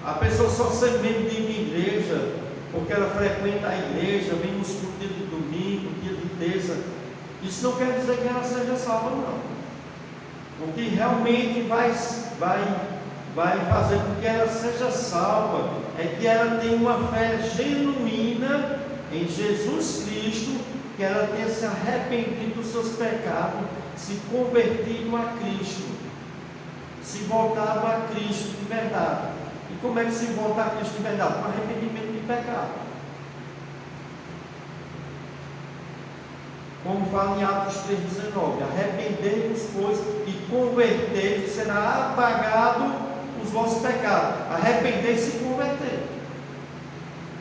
A pessoa só ser membro de uma igreja porque ela frequenta a igreja, vem nos cultos dia de domingo, dia de terça, isso não quer dizer que ela seja salva, não. O que realmente vai fazer com que ela seja salva é que ela tenha uma fé genuína em Jesus Cristo, que ela tenha se arrependido dos seus pecados, se convertido a Cristo, se voltado a Cristo de verdade. E como é que se volta a Cristo de verdade? Com arrependimento de pecado. Como fala em Atos 3,19: arrependei-vos, pois, e convertei-vos, será apagado os vossos pecados. Arrependei-se e converter.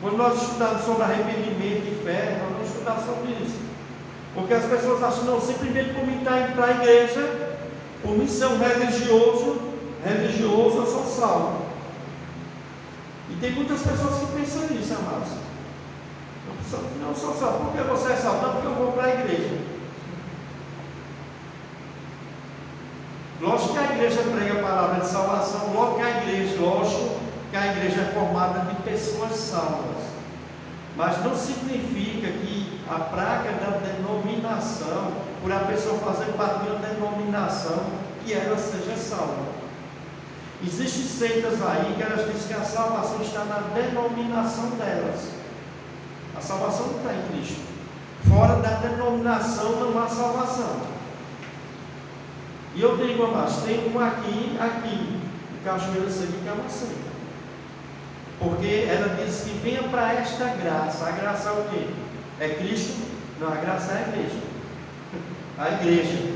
Quando nós estudamos sobre arrependimento e fé, nós vamos estudar sobre isso. Porque as pessoas acham, não, simplesmente por mim estar indo para a igreja, por mim ser um religioso, eu sou salvo. E tem muitas pessoas que pensam nisso, amados. Não sou salvo. Por que você é salvo? Não, porque eu vou para a igreja. Lógico que a igreja prega a palavra de salvação, lógico que a igreja é formada de pessoas salvas. Mas não significa que a prática da denominação, por a pessoa fazer parte de uma denominação, que ela seja salva. Existem seitas aí que elas dizem que a salvação está na denominação delas. A salvação não está em Cristo. Fora da denominação não há salvação. E eu digo, amados, tem um aqui, em Cachoeira Seca, que é uma seita. Porque ela diz que venha para esta graça. A graça é o quê? É Cristo? Não, a graça é a igreja. A igreja.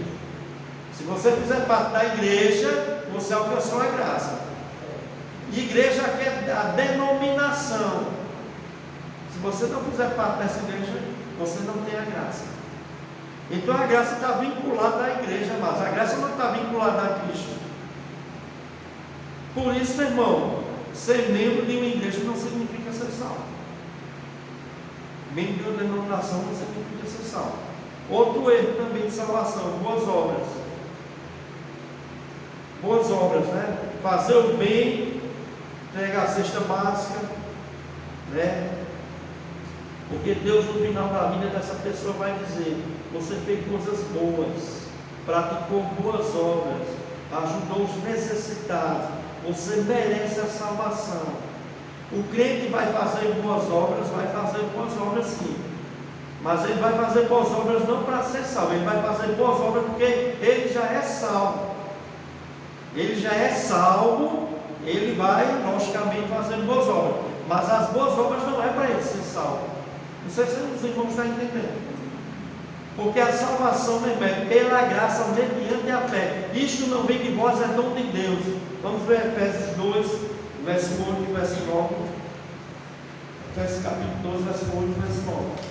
Se você fizer parte da igreja, você alcançou a graça. E igreja aqui é a denominação. Se você não fizer parte dessa igreja, você não tem a graça. Então a graça está vinculada à igreja, mas a graça não está vinculada a Cristo. Por isso, meu irmão, ser membro de uma igreja não significa ser salvo. Membro de uma denominação não significa ser salvo. Outro erro também de salvação: boas obras. Boas obras, fazer o bem, entregar a cesta básica, porque Deus no final da vida dessa pessoa vai dizer: você fez coisas boas, praticou boas obras, ajudou os necessitados, você merece a salvação. O crente vai fazer boas obras sim, mas ele vai fazer boas obras não para ser salvo, ele vai fazer boas obras porque ele já é salvo. Ele já é salvo, ele vai logicamente fazer boas obras, mas as boas obras não é para ele ser salvo. Não sei se os irmãos estão entendendo. Porque a salvação é pela graça, mediante a fé. Isto não vem de vós, é dom de Deus. Vamos ver Efésios 2, verso 8 e verso 9. Efésios capítulo 12, verso 8 e verso 9.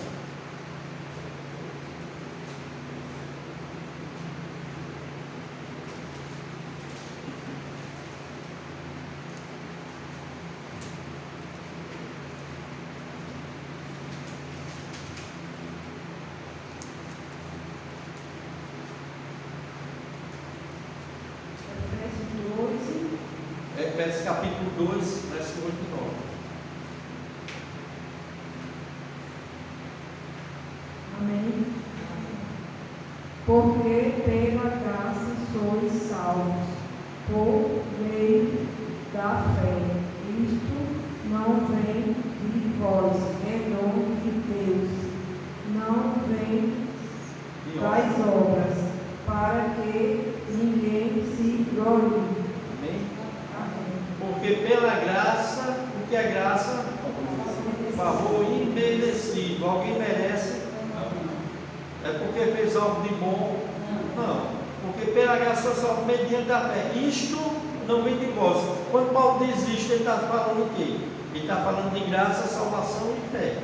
Efésios capítulo 2, verso 8 e 9. Amém. Porque pela graça sois salvos, por meio da fé. Isto não vem de vós, é dom de favor imerecido. Alguém merece? É porque fez algo de bom? Não. Porque pela graça só mediante a fé. Isto não vem de vós. Quando Paulo diz isto, ele está falando o quê? Ele está falando de graça, salvação e fé.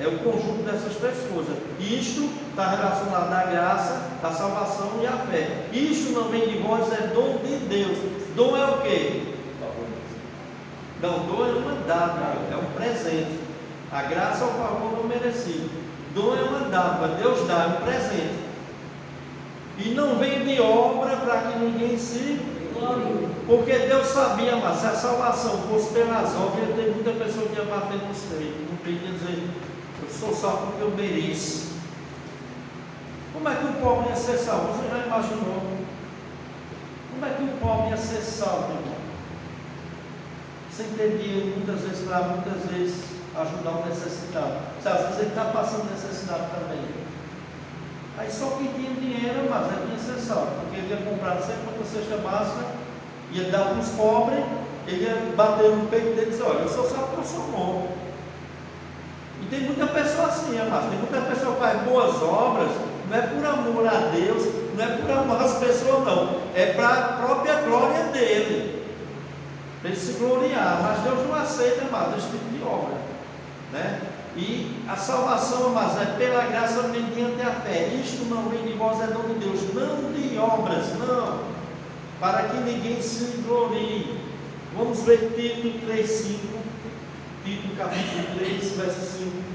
É o conjunto dessas três coisas. Isto está relacionado à graça, à salvação e à fé. Isto não vem de vós, é dom de Deus. Dom é o quê? Não, dom é uma dádiva, é um presente. A graça é o favor não merecido. Dom é uma dádiva, Deus dá, é um presente. E não vem de obra para que ninguém se glorie. Porque Deus sabia, mas se a salvação fosse pelas obras, tem muita pessoa que ia bater no peito, não queria dizer, eu sou salvo porque eu mereço. Como é que o pobre ia ser salvo? Você já imaginou? Como é que o pobre ia ser salvo, irmão? Sem ter dinheiro, muitas vezes, para muitas vezes ajudar o necessitado. Às vezes ele está passando necessidade também. Aí só quem tinha dinheiro, mas ele ia ser salvo, porque ele ia comprar não sei quanta cesta básica, ia dar para os pobres, ele ia bater no peito dele e dizer, olha, eu sou salvo porque eu sou bom. E tem muita pessoa assim, amados. Tem muita pessoa que faz boas obras, não é por amor a Deus, não é por amor às pessoas, não. É para a própria glória dele. Para ele se gloriar. Mas Deus não aceita, amados, esse tipo de obra. Né? E a salvação, amados, é pela graça mediante a fé. Isto não vem de vós, é dom de Deus. Não de obras, não. Para que ninguém se glorie. Vamos ver Tito 3,5. Tito capítulo 3, verso 5.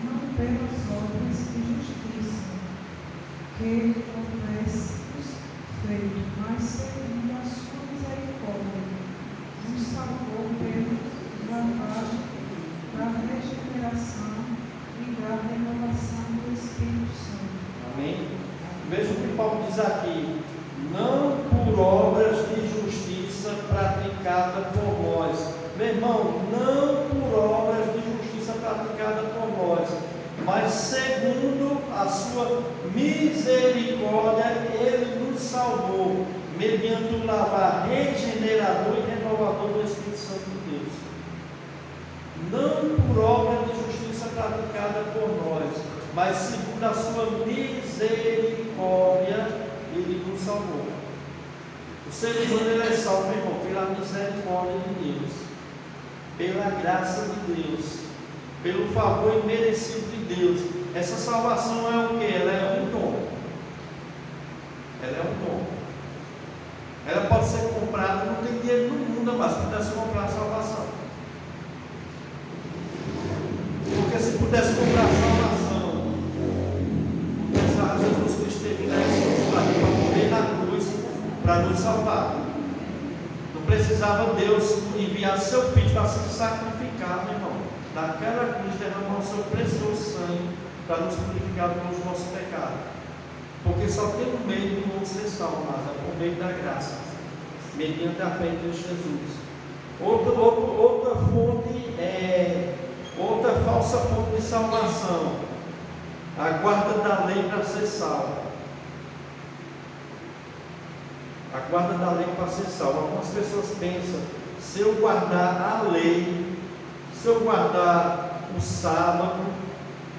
Não pelas obras de justiça que houvésemos feito, mas segundo a sua misericórdia, nos salvou pela lavagem da regeneração e da renovação do Espírito Santo. Amém? Veja o que Paulo diz aqui. Não por obras de justiça praticada por nós. Meu irmão, não por obras de justiça praticada por nós, mas segundo a sua misericórdia, Ele nos salvou, mediante o lavar regenerador e renovador do Espírito Santo de Deus. Não por obra de justiça praticada por nós, mas segundo a sua misericórdia, Ele nos salvou. O ser humano ele é salvo, meu irmão, pela misericórdia de Deus, pela graça de Deus, pelo favor imerecido de Deus. Essa salvação é o que? Ela é um dom. Ela é um dom. Ela pode ser comprada, não tem dinheiro no mundo, mas pudesse comprar a salvação. Porque se pudesse comprar a salvação, Jesus Cristo esteve para morrer na cruz para nos salvar. Não precisava Deus enviar seu filho para se sacrificar, meu irmão, naquela cruz, derramar o seu precioso sangue para nos purificar dos nossos pecados. Porque só tem um meio de não ser salvo, mas é por meio da graça, mediante a fé em Deus Jesus. Outra fonte outra falsa fonte de salvação, a guarda da lei para ser salvo. A guarda da lei para ser salvo. Algumas pessoas pensam, se eu guardar a lei, se eu guardar o sábado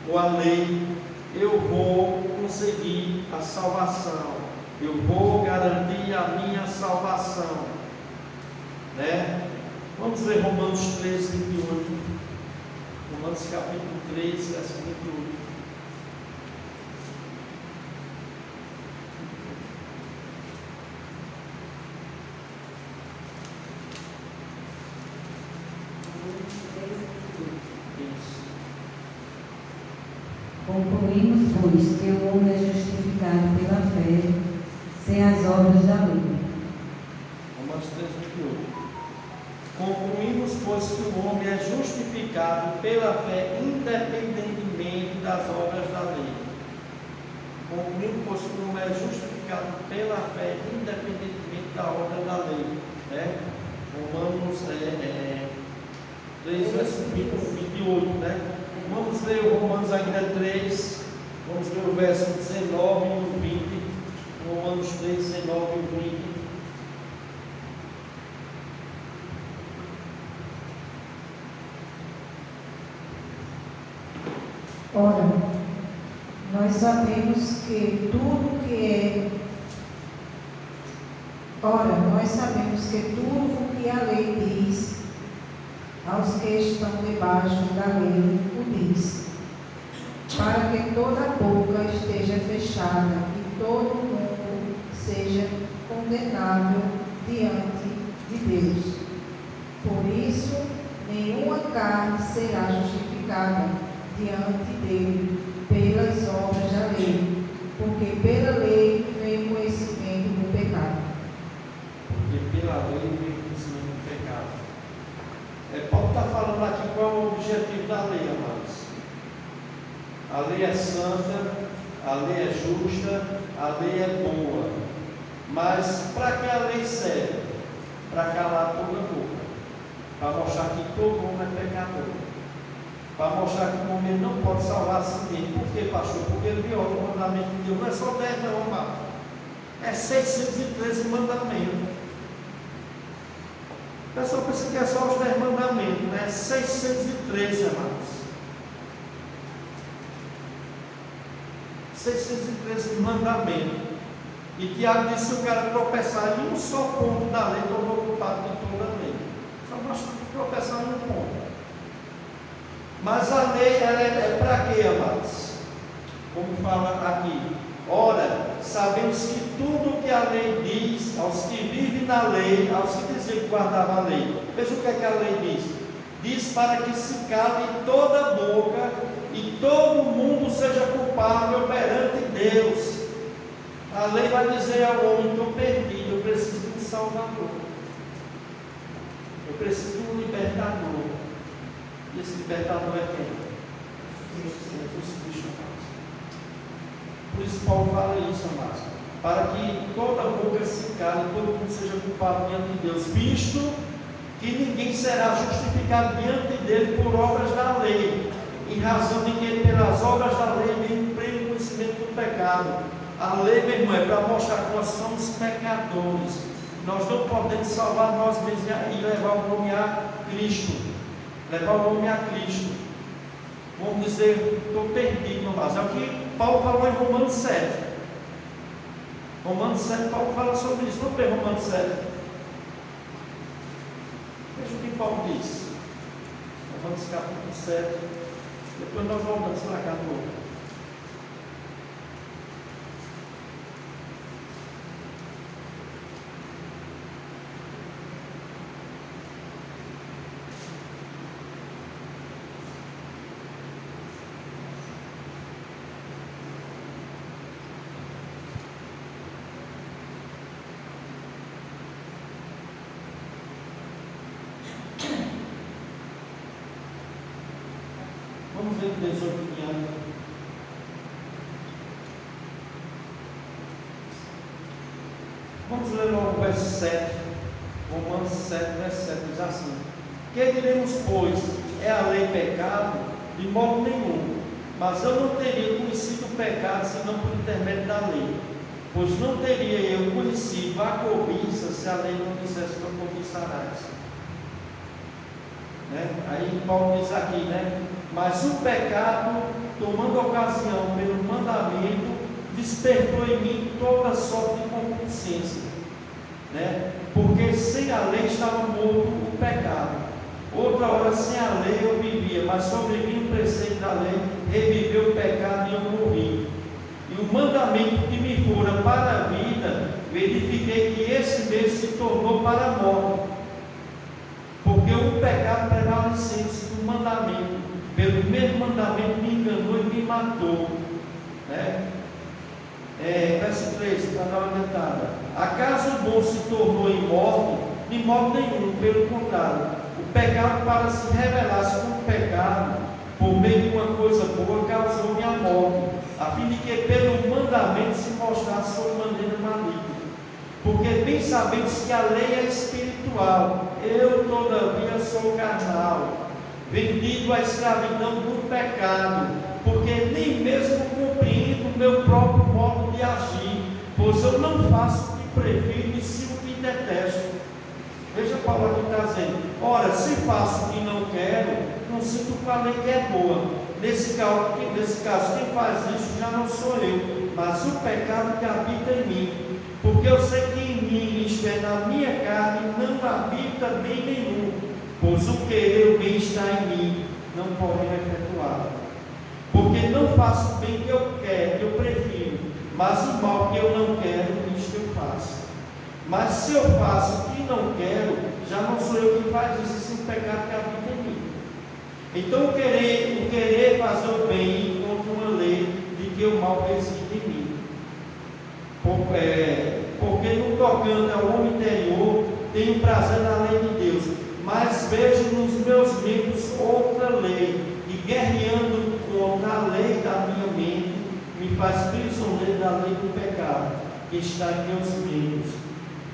ou a lei, eu vou conseguir a salvação, eu vou garantir a minha salvação, né? Vamos ler Romanos 13, 28. Romanos capítulo 3, verso 28. Concluímos, pois, que o homem é justificado pela fé, sem as obras da lei. Romanos 3, 28. Concluímos, pois, que o homem é justificado pela fé, independentemente das obras da lei. Concluímos, pois, que o homem é justificado pela fé, independentemente da obra da lei. Né? Romanos 3, verso 28, né? Vamos ler o Romanos ainda 3, vamos ler o verso 19 e o 20. Romanos 3, 19 e o 20. Ora, nós sabemos que tudo o que a lei diz aos que estão debaixo da lei o diz, para que toda boca esteja fechada e todo mundo seja condenável diante de Deus. Por isso, nenhuma carne será justificada diante dele pelas obras da lei, porque pela lei vem o conhecimento do pecado. Porque pela lei vem o conhecimento do pecado. Paulo está falando aqui qual é o objetivo da lei, amados. A lei é santa, a lei é justa, a lei é boa. Mas para que a lei serve? Para calar toda a boca, para mostrar que todo mundo é pecador, para mostrar que o homem não pode salvar a si mesmo. Por quê, pastor? Porque ele viola o mandamento de Deus. Não é só 10 não, amado. É 613 mandamentos. O pessoal pensa que é só os 10 mandamentos, né? 613, amados. 613 mandamentos. E Tiago disse que o cara tropeçar em um só ponto da lei, tornou culpado de toda a lei. Só basta tropeçar em um ponto. Mas a lei, ela é para quê, amados? Como fala aqui. Ora, sabemos que tudo que a lei diz aos que vivem na lei, aos que dizem que guardavam a lei. Veja o que é que a lei diz. Diz para que se cale toda a boca e todo mundo seja culpável perante Deus. A lei vai dizer ao homem: estou perdido, eu preciso de um Salvador. Eu preciso de um libertador. E esse libertador é quem? Jesus Cristo. Por isso Paulo fala isso, amados. Para que toda boca se cale e todo mundo seja culpado diante de Deus, visto que ninguém será justificado diante dele por obras da lei, em razão de que pelas obras da lei vem o pleno conhecimento do pecado. A lei, meu irmão, é para mostrar que nós somos pecadores. Nós não podemos salvar nós mesmos e levar o nome a Cristo. Levar o nome a Cristo. Vamos dizer, estou perdido, mas é o que Paulo falou em Romanos 7. Romanos 7, Paulo fala sobre isso. Vamos ver Romanos 7. Veja o que Paulo diz. Romanos capítulo 7. Depois nós voltamos para cá de novo. Vamos ver o 18 de ano. Vamos ler logo o verso 7. Romanos 7, verso 7 diz assim: que diremos, pois? É a lei pecado? De modo nenhum. Mas eu não teria conhecido o pecado senão por intermédio da lei. Pois não teria eu conhecido a cobiça se a lei não dissesse não cobiçarás. Né? Aí Paulo diz aqui, né? Mas o pecado, tomando ocasião pelo mandamento, despertou em mim toda sorte de concupiscência, né? Porque sem a lei estava morto o pecado. Outra hora sem a lei eu vivia, mas sobre mim o preceito da lei reviveu o pecado e eu morri. E o mandamento que me fora para a vida, verifiquei que esse mesmo se tornou para a morte. Porque o pecado prevalecente do mandamento, pelo mesmo mandamento, me enganou e me matou. Né? Verso 3, para dar uma dentada. Acaso o bom se tornou em morte? De modo nenhum, pelo contrário. O pecado, para se revelar-se como pecado, por meio de uma coisa boa, causou-me a morte, a fim de que pelo mandamento se mostrasse sob maneira maligna. Porque bem sabemos que a lei é espiritual, eu todavia sou carnal, vendido à escravidão do pecado, porque nem mesmo compreendo o meu próprio modo de agir, pois eu não faço o que prefiro e sim o que detesto. Veja Paulo aqui está dizendo: ora, se faço o que não quero, não sinto com a lei que é boa. Nesse caso, quem faz isso já não sou eu, mas o pecado que habita em mim. Porque eu sei que em mim, isto é, na minha carne, não habita bem nenhum, pois o querer, o bem está em mim, não porém efetuar. Porque não faço o bem que eu quero, que eu prefiro, mas o mal que eu não quero, isto eu faço. Mas se eu faço o que não quero, já não sou eu quem faz isso, sim o pecado que habita em mim. Então o querer fazer o bem encontra uma lei de que o mal reside em mim. Porque no tocante ao homem interior, tenho prazer na lei de Deus, mas vejo nos meus membros outra lei, e guerreando contra a lei da minha mente, me faz prisioneiro da lei do pecado, que está em meus membros.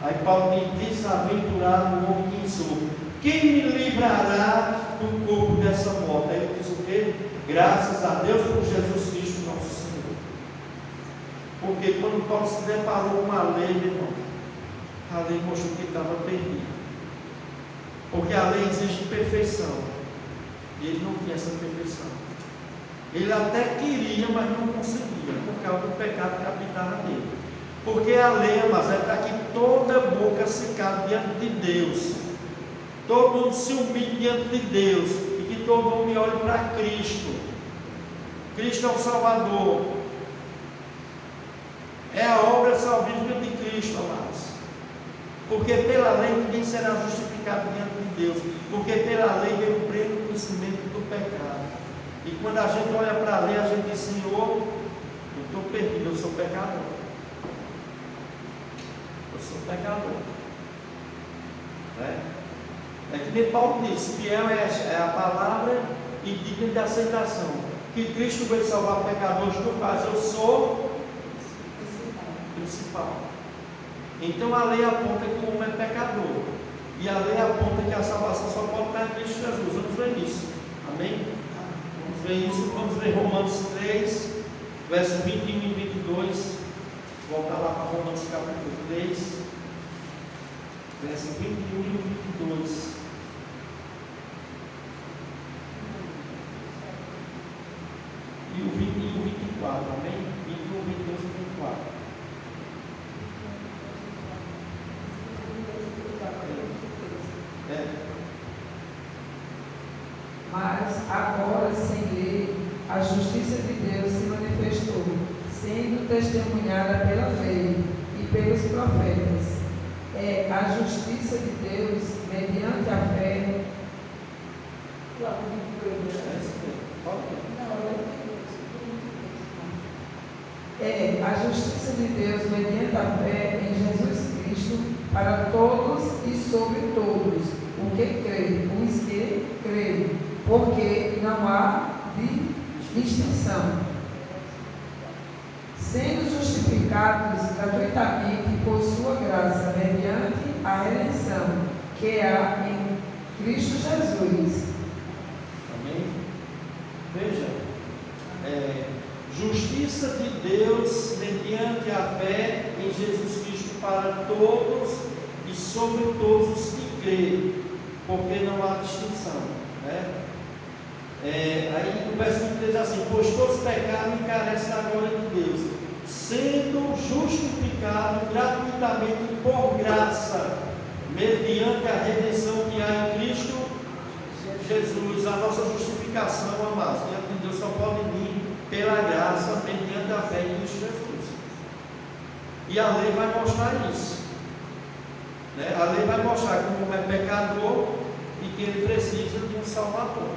Aí Paulo diz: desaventurado o homem que sou, quem me livrará do corpo dessa morte? Aí ele diz o quê? Graças a Deus por Jesus Cristo nosso Senhor. Porque quando Paulo se deparou com a lei, irmão, a lei mostrou que ele estava perdido. Porque a lei exige perfeição. E ele não tinha essa perfeição. Ele até queria, mas não conseguia, por causa do pecado que habitava nele. Porque a lei, mas é para que toda boca se cale diante de Deus, todo mundo se humilhe diante de Deus, e que todo mundo olhe para Cristo. Cristo é o Salvador, é a obra salvífica de Cristo, amados. Porque pela lei ninguém será justificado diante de Deus, porque pela lei veio o pleno conhecimento do pecado. E quando a gente olha para a lei, a gente diz: Senhor, eu estou perdido, eu sou pecador. Eu sou pecador. É que nem Paulo diz: fiel é a palavra e digna de aceitação. Que Cristo veio salvar pecadores do quais eu sou principal. Então a lei aponta que o homem é pecador. E a lei aponta que a salvação só pode estar em Cristo Jesus. Vamos ver isso. Amém? Vamos ver isso. Vamos ver Romanos 3, versos 21 e 22. Voltar lá para Romanos capítulo 3, versos 21 e 22. E o 20 e o 24, amém? 21, 22 e 24. Mas agora, sem lei, a justiça de Deus se manifestou, sendo testemunhada pela lei e pelos profetas. É a justiça de Deus mediante a fé. É a justiça de Deus mediante a fé em Jesus Cristo para todos e sobre todos, o que crê, os que creem, porque não há distinção. Sendo justificados gratuitamente por sua graça, mediante a redenção que há em Cristo Jesus. Amém? Veja, justiça de Deus mediante a fé em Jesus Cristo para todos e sobre todos os que creem, porque não há distinção, né? Aí no versículo 3 assim: pois todos pecaram e carecem da glória de Deus, sendo justificado gratuitamente por graça, mediante a redenção que há em Cristo Jesus. A nossa justificação, amados, diante de Deus só pode vir pela graça, mediante a fé em Cristo Jesus. E a lei vai mostrar isso, né? A lei vai mostrar que o homem é pecador e que ele precisa de um Salvador,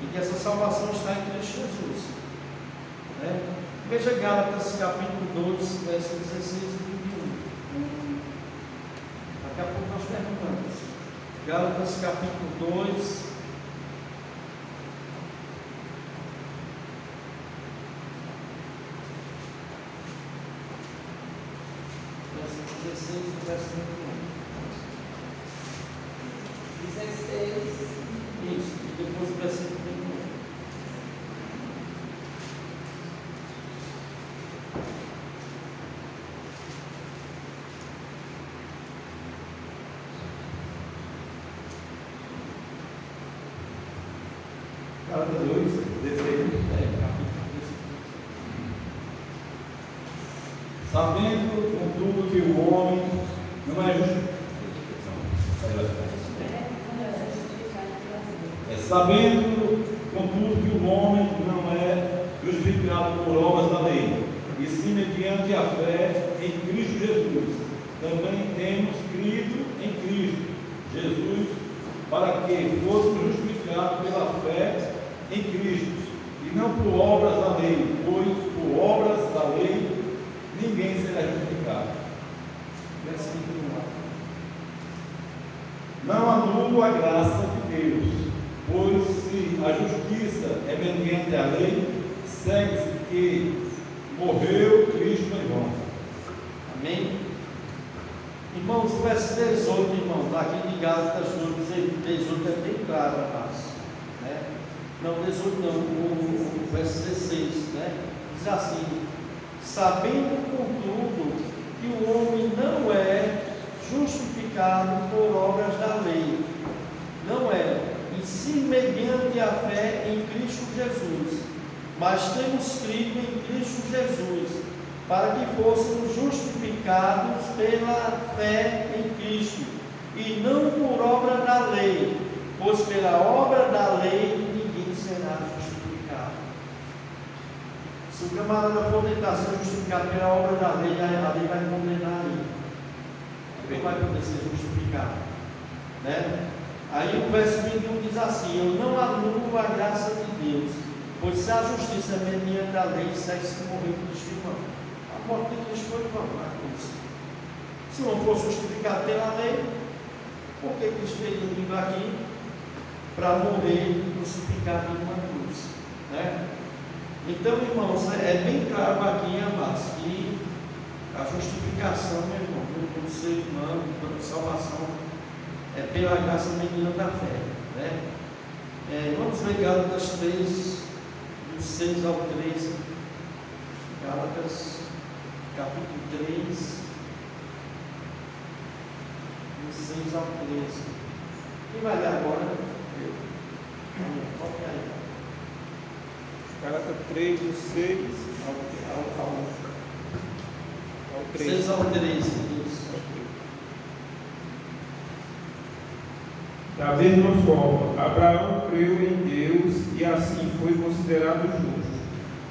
e que essa salvação está em Cristo Jesus, né? Veja Gálatas capítulo 2, versos 16 e 21. Daqui a pouco nós terminamos. Gálatas capítulo 2, verso 16 e verso 21. 16. Isso, e 12, versículo 31. Gálatas 2, 16. Sabendo, contudo, que o homem não é justificado. Sabendo, contudo, que o homem não é justificado por obras da lei, e sim mediante a fé em Cristo Jesus. Também temos crido em Cristo Jesus, para que fôssemos justificados pela fé em Cristo, e não por obras da lei, pois por obras da lei ninguém será justificado. Versículo 1. Não anulo a graça de Deus, pois se a justiça é mediante a lei, segue-se que morreu Cristo em vão. Amém? Irmãos, o verso 18, irmãos, aqui de Gálatas 18 é bem claro, rapaz. Né? Não, 18 não, o verso 16, né? Diz assim: sabendo, contudo, que o homem não é justificado por obras da lei, não é, e sim mediante a fé em Cristo Jesus. Mas temos crido em Cristo Jesus, para que fôssemos justificados pela fé em Cristo, e não por obra da lei, pois pela obra da lei ninguém será justificado. Se o camarada for tentar ser justificado pela obra da lei, a lei vai condenar ele. Ele não vai poder ser justificado. Né? Aí o verso 21 diz assim: eu não anulo a graça de Deus, pois se a justiça é mediante a lei, segue-se que morreu Cristo em vão. A morte de Cristo foi em vão na cruz. Se não fosse justificado pela lei, por que Cristo teria vindo aqui para morrer crucificado em uma cruz? Né? Então, irmãos, é bem claro aqui, amados, que a justificação, meu irmão, do ser humano, da salvação, é pela graça mediante a fé. Né? Vamos ver Gálatas 3, do 6 ao 13. Gálatas, capítulo 3, do 6 ao 13. Quem vai ler agora? Eu. Qual que é aí? Gálatas 3, do 6 ao 13. 6 ao 13, isso. Da mesma forma, Abraão creu em Deus e assim foi considerado justo.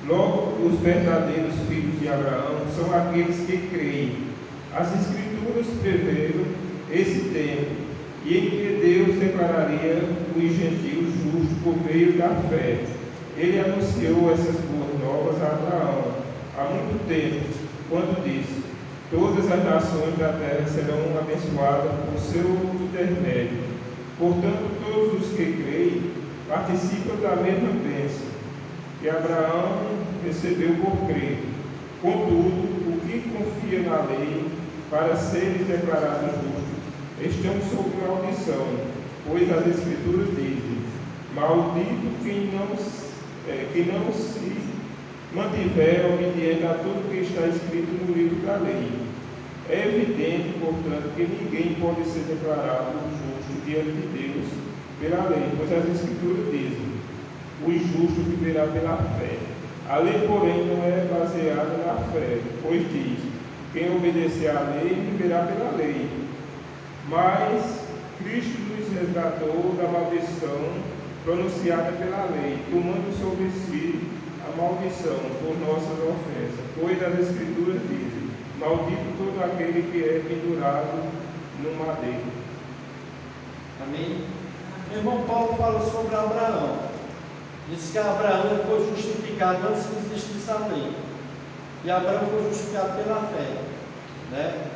Logo, os verdadeiros filhos de Abraão são aqueles que creem. As Escrituras preveram esse tempo, e em que Deus declararia os gentios justos por meio da fé. Ele anunciou essas boas novas a Abraão há muito tempo, quando disse: todas as nações da terra serão abençoadas por seu intermédio. Portanto, todos os que creem participam da mesma bênção que Abraão recebeu por crer. Contudo, o que confia na lei para serem declarados justos estão sob maldição, pois as Escrituras dizem: maldito quem não se mantiver obediente a tudo que está escrito no livro da lei. É evidente, portanto, que ninguém pode ser declarado justo diante de Deus pela lei, pois as Escrituras dizem: o justo viverá pela fé. A lei, porém, não é baseada na fé, pois diz: quem obedecer à lei viverá pela lei. Mas Cristo nos resgatou da maldição pronunciada pela lei, tomando sobre si a maldição por nossas ofensas, pois as Escrituras dizem: maldito todo aquele que é pendurado no madeiro. Amém? Meu irmão Paulo fala sobre Abraão. Diz que Abraão foi justificado antes que existisse a lei. E Abraão foi justificado pela fé. Né?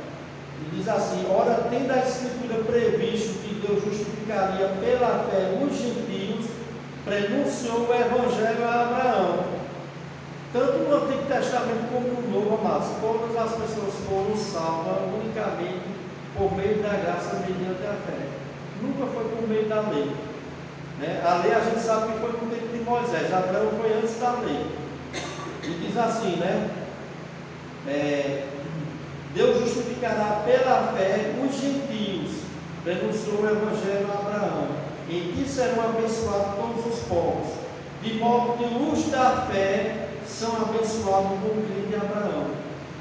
E diz assim: ora, tendo a Escritura previsto que Deus justificaria pela fé os gentios, prenunciou o Evangelho a Abraão. Tanto no Antigo Testamento como no Novo, amados, todas as pessoas foram salvas unicamente por meio da graça mediante a fé. Nunca foi por meio da lei. Né? A lei a gente sabe que foi no tempo de Moisés, Abraão foi antes da lei. E diz assim, né? Deus justificará pela fé os gentios, denunciou o Evangelho a Abraão, em que serão abençoados todos os povos, de modo que os da fé são abençoados com o crime de Abraão.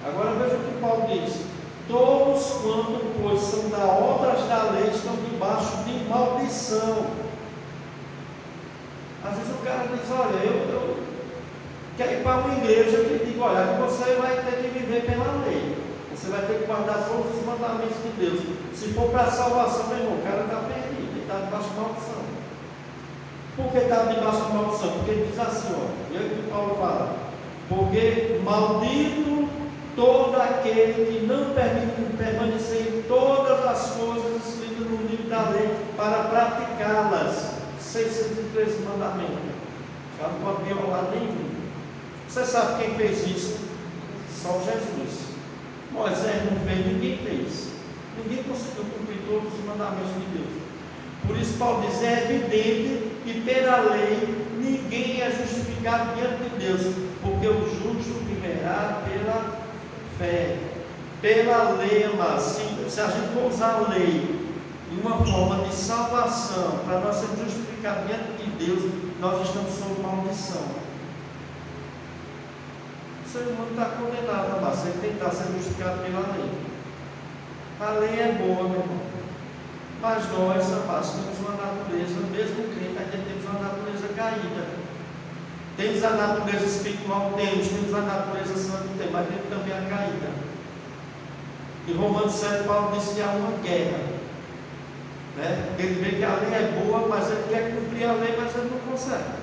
Agora veja o que Paulo diz: todos quanto, pois, são da obras da lei, estão debaixo de maldição. Às vezes o cara diz: olha, eu quero ir para uma igreja que diga: olha, que você vai ter que viver pela lei, você vai ter que guardar todos os mandamentos de Deus. Se for para a salvação, meu irmão, o cara está perdido, ele está debaixo de maldição. Por que está debaixo de maldição? Porque ele diz assim, ó, e aí o que Paulo fala: porque maldito todo aquele que não permanecer em todas as coisas escritas no livro da lei para praticá-las. 613 mandamentos. Ela não pode violar nenhum. Você sabe quem fez isso? Só Jesus. Moisés não fez, ninguém fez. Ninguém conseguiu cumprir todos os mandamentos de Deus. Por isso Paulo diz: é evidente que pela lei ninguém é justificado diante de Deus, porque o justo viverá pela fé. Pela lei, amados, se a gente for usar a lei de uma forma de salvação, para nós sermos justificados diante de Deus, nós estamos sob maldição. O ser humano está condenado, amados, sem tentar ser justificado pela lei. A lei é boa, meu irmão, mas nós, amados, temos uma natureza, mesmo crente, ainda temos uma natureza caída. Temos a natureza espiritual, temos a natureza santa, mas temos também a caída. Em Romanos 7, Paulo diz que há uma guerra. Né? Ele vê que a lei é boa, mas ele quer cumprir a lei, mas ele não consegue.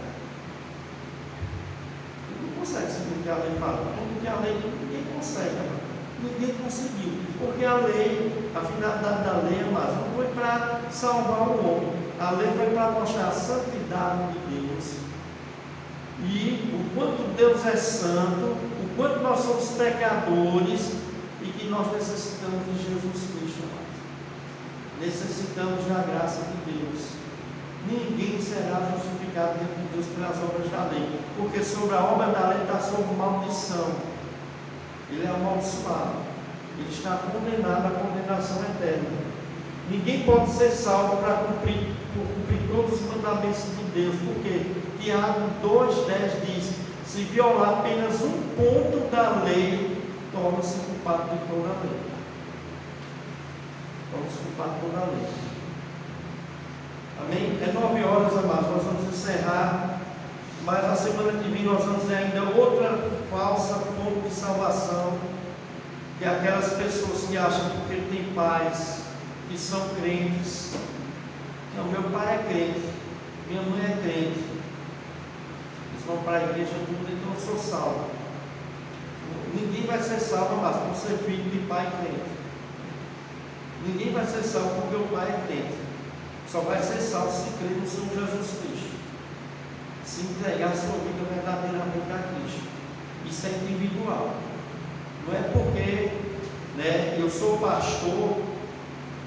Ele não consegue seguir o que a lei fala. Porque a lei ninguém consegue, amado. Ninguém conseguiu. Porque a lei, a finalidade da lei, amado, não foi para salvar o homem. A lei foi para mostrar a santidade de Deus. E o quanto Deus é santo, o quanto nós somos pecadores e que nós necessitamos de Jesus Cristo, amado. Necessitamos da graça de Deus. Ninguém será justificado diante de Deus pelas obras da lei, porque sobre a obra da lei está sob maldição. Ele é amaldiçoado, ele está condenado à condenação eterna. Ninguém pode ser salvo para cumprir todos os mandamentos de Deus, porque Tiago 2,10 diz: se violar apenas um ponto da lei, torna-se culpado de toda a lei. Torna-se culpado de toda a lei. Amém? É 9 horas, amados, nós vamos encerrar, mas na semana que vem nós vamos ver ainda outra falsa fonte de salvação, que é aquelas pessoas que acham que porque tem pais que são crentes. Não, meu pai é crente, minha mãe é crente, eles vão para a igreja tudo, então eu sou salvo. Ninguém vai ser salvo, mas por ser filho de pai crente. Ninguém vai ser salvo porque o pai é crente. Só vai ser salvo se crer no Senhor Jesus Cristo, se entregar a sua vida verdadeiramente a Cristo. Isso é individual. Não é porque, né, eu sou pastor,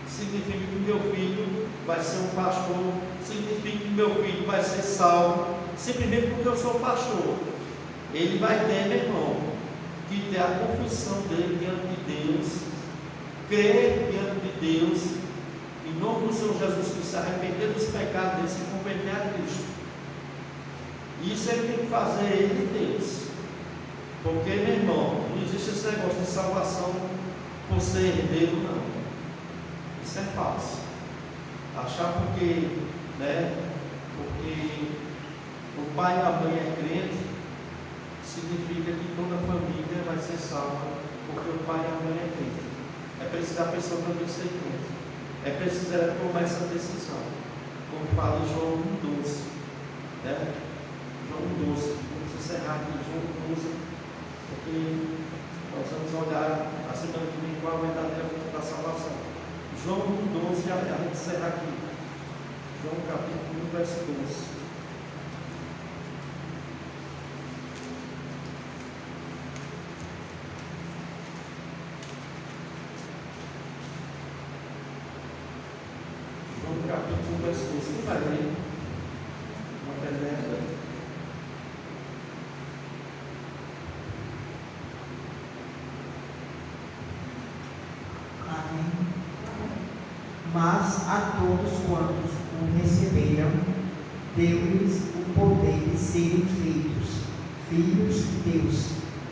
significa que meu filho vai ser um pastor, significa que meu filho vai ser salvo, simplesmente porque eu sou pastor. Ele vai ter, meu irmão, que ter a confissão dele diante de Deus, crer diante de Deus, em nome do Senhor Jesus Cristo, se arrepender dos pecados dele, se converter a Cristo. Isso ele tem que fazer, ele e Deus. Porque, meu irmão, não existe esse negócio de salvação por ser herdeiro, não. Isso é falso. Achar porque, né, porque o pai e a mãe é crente, significa que toda a família vai ser salva, porque o pai e a mãe é crente. É preciso a pessoa também ser crente. É preciso ela tomar essa decisão. Como fala em João 12. Né? João 12. Vamos encerrar aqui João 12, porque nós vamos olhar a semana que vem qual a verdadeira fonte da salvação. João 12, a gente encerra aqui. João capítulo 1, verso 12. Capítulo 1, verso 12. Quem vai ler? Mas a todos quantos o receberam, deu-lhes o poder de serem feitos filhos de Deus,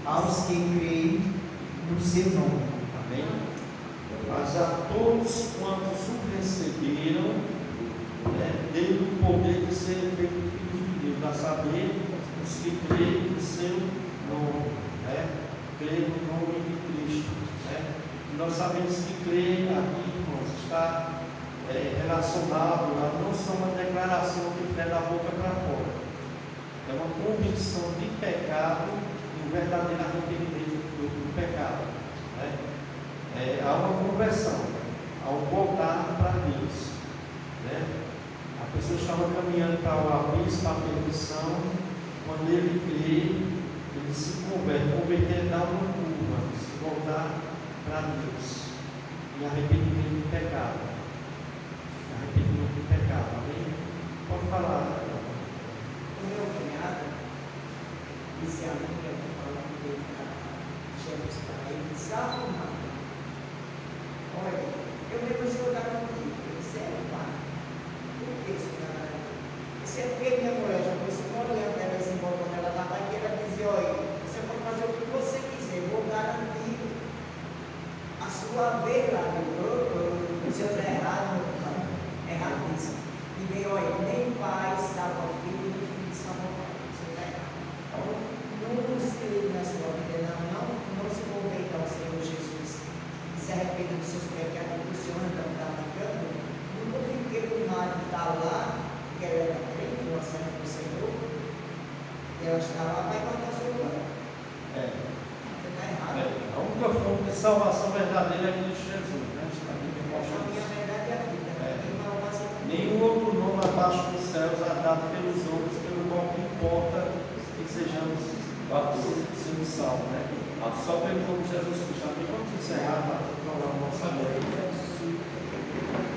aos que creem no seu nome. Amém? Mas a todos quantos o receberam, deu o poder de serem feitos filhos de Deus, a saber, os que creem no seu nome, creem no nome de Cristo. E nós sabemos que crer aqui, irmãos, está relacionado a não só uma declaração de fé da boca para fora, é uma convicção de pecado e um verdadeiro arrependimento do pecado. Há uma conversão, há um voltar para Deus. A pessoa estava caminhando para o abismo, para a perdição, quando ele crê, ele se converte. Converter é dar uma curva, se voltar para Deus, em arrependimento do pecado. Arrependimento do pecado, amém? Pode falar. O meu cunhado, disse a mim, eu falando dele para Jesus para ele, disse: olha, eu devo jogar contigo. Eu disse: pai, por que jogar? Isso é porque minha mulher já foi se molhando, ela se embora quando ela estava aqui, ela dizia: olha, você pode fazer o que você quiser, eu vou garantir a sua verdade. Se eu estiver errado, erradíssimo. E bem, olha, nem pai estava filho, nem filho estava pai. Você está errado. Então, não se ligue na sua vida, não se converta ao Senhor Jesus. E se arrependa dos seus pecados, do Senhor não está ficando. Não fique com o marido está lá, porque ela era crente, uma serva do Senhor. E ela está lá, vai matar seu pai. Você está errado. A única fonte de salvação verdadeira é Cristo Jesus. A verdade é a vida. Nenhum outro nome abaixo dos céus é dado pelos homens, pelo qual importa que sejamos salvos. Só pelo nome de Jesus Cristo. Vamos encerrar para falar o nosso amor.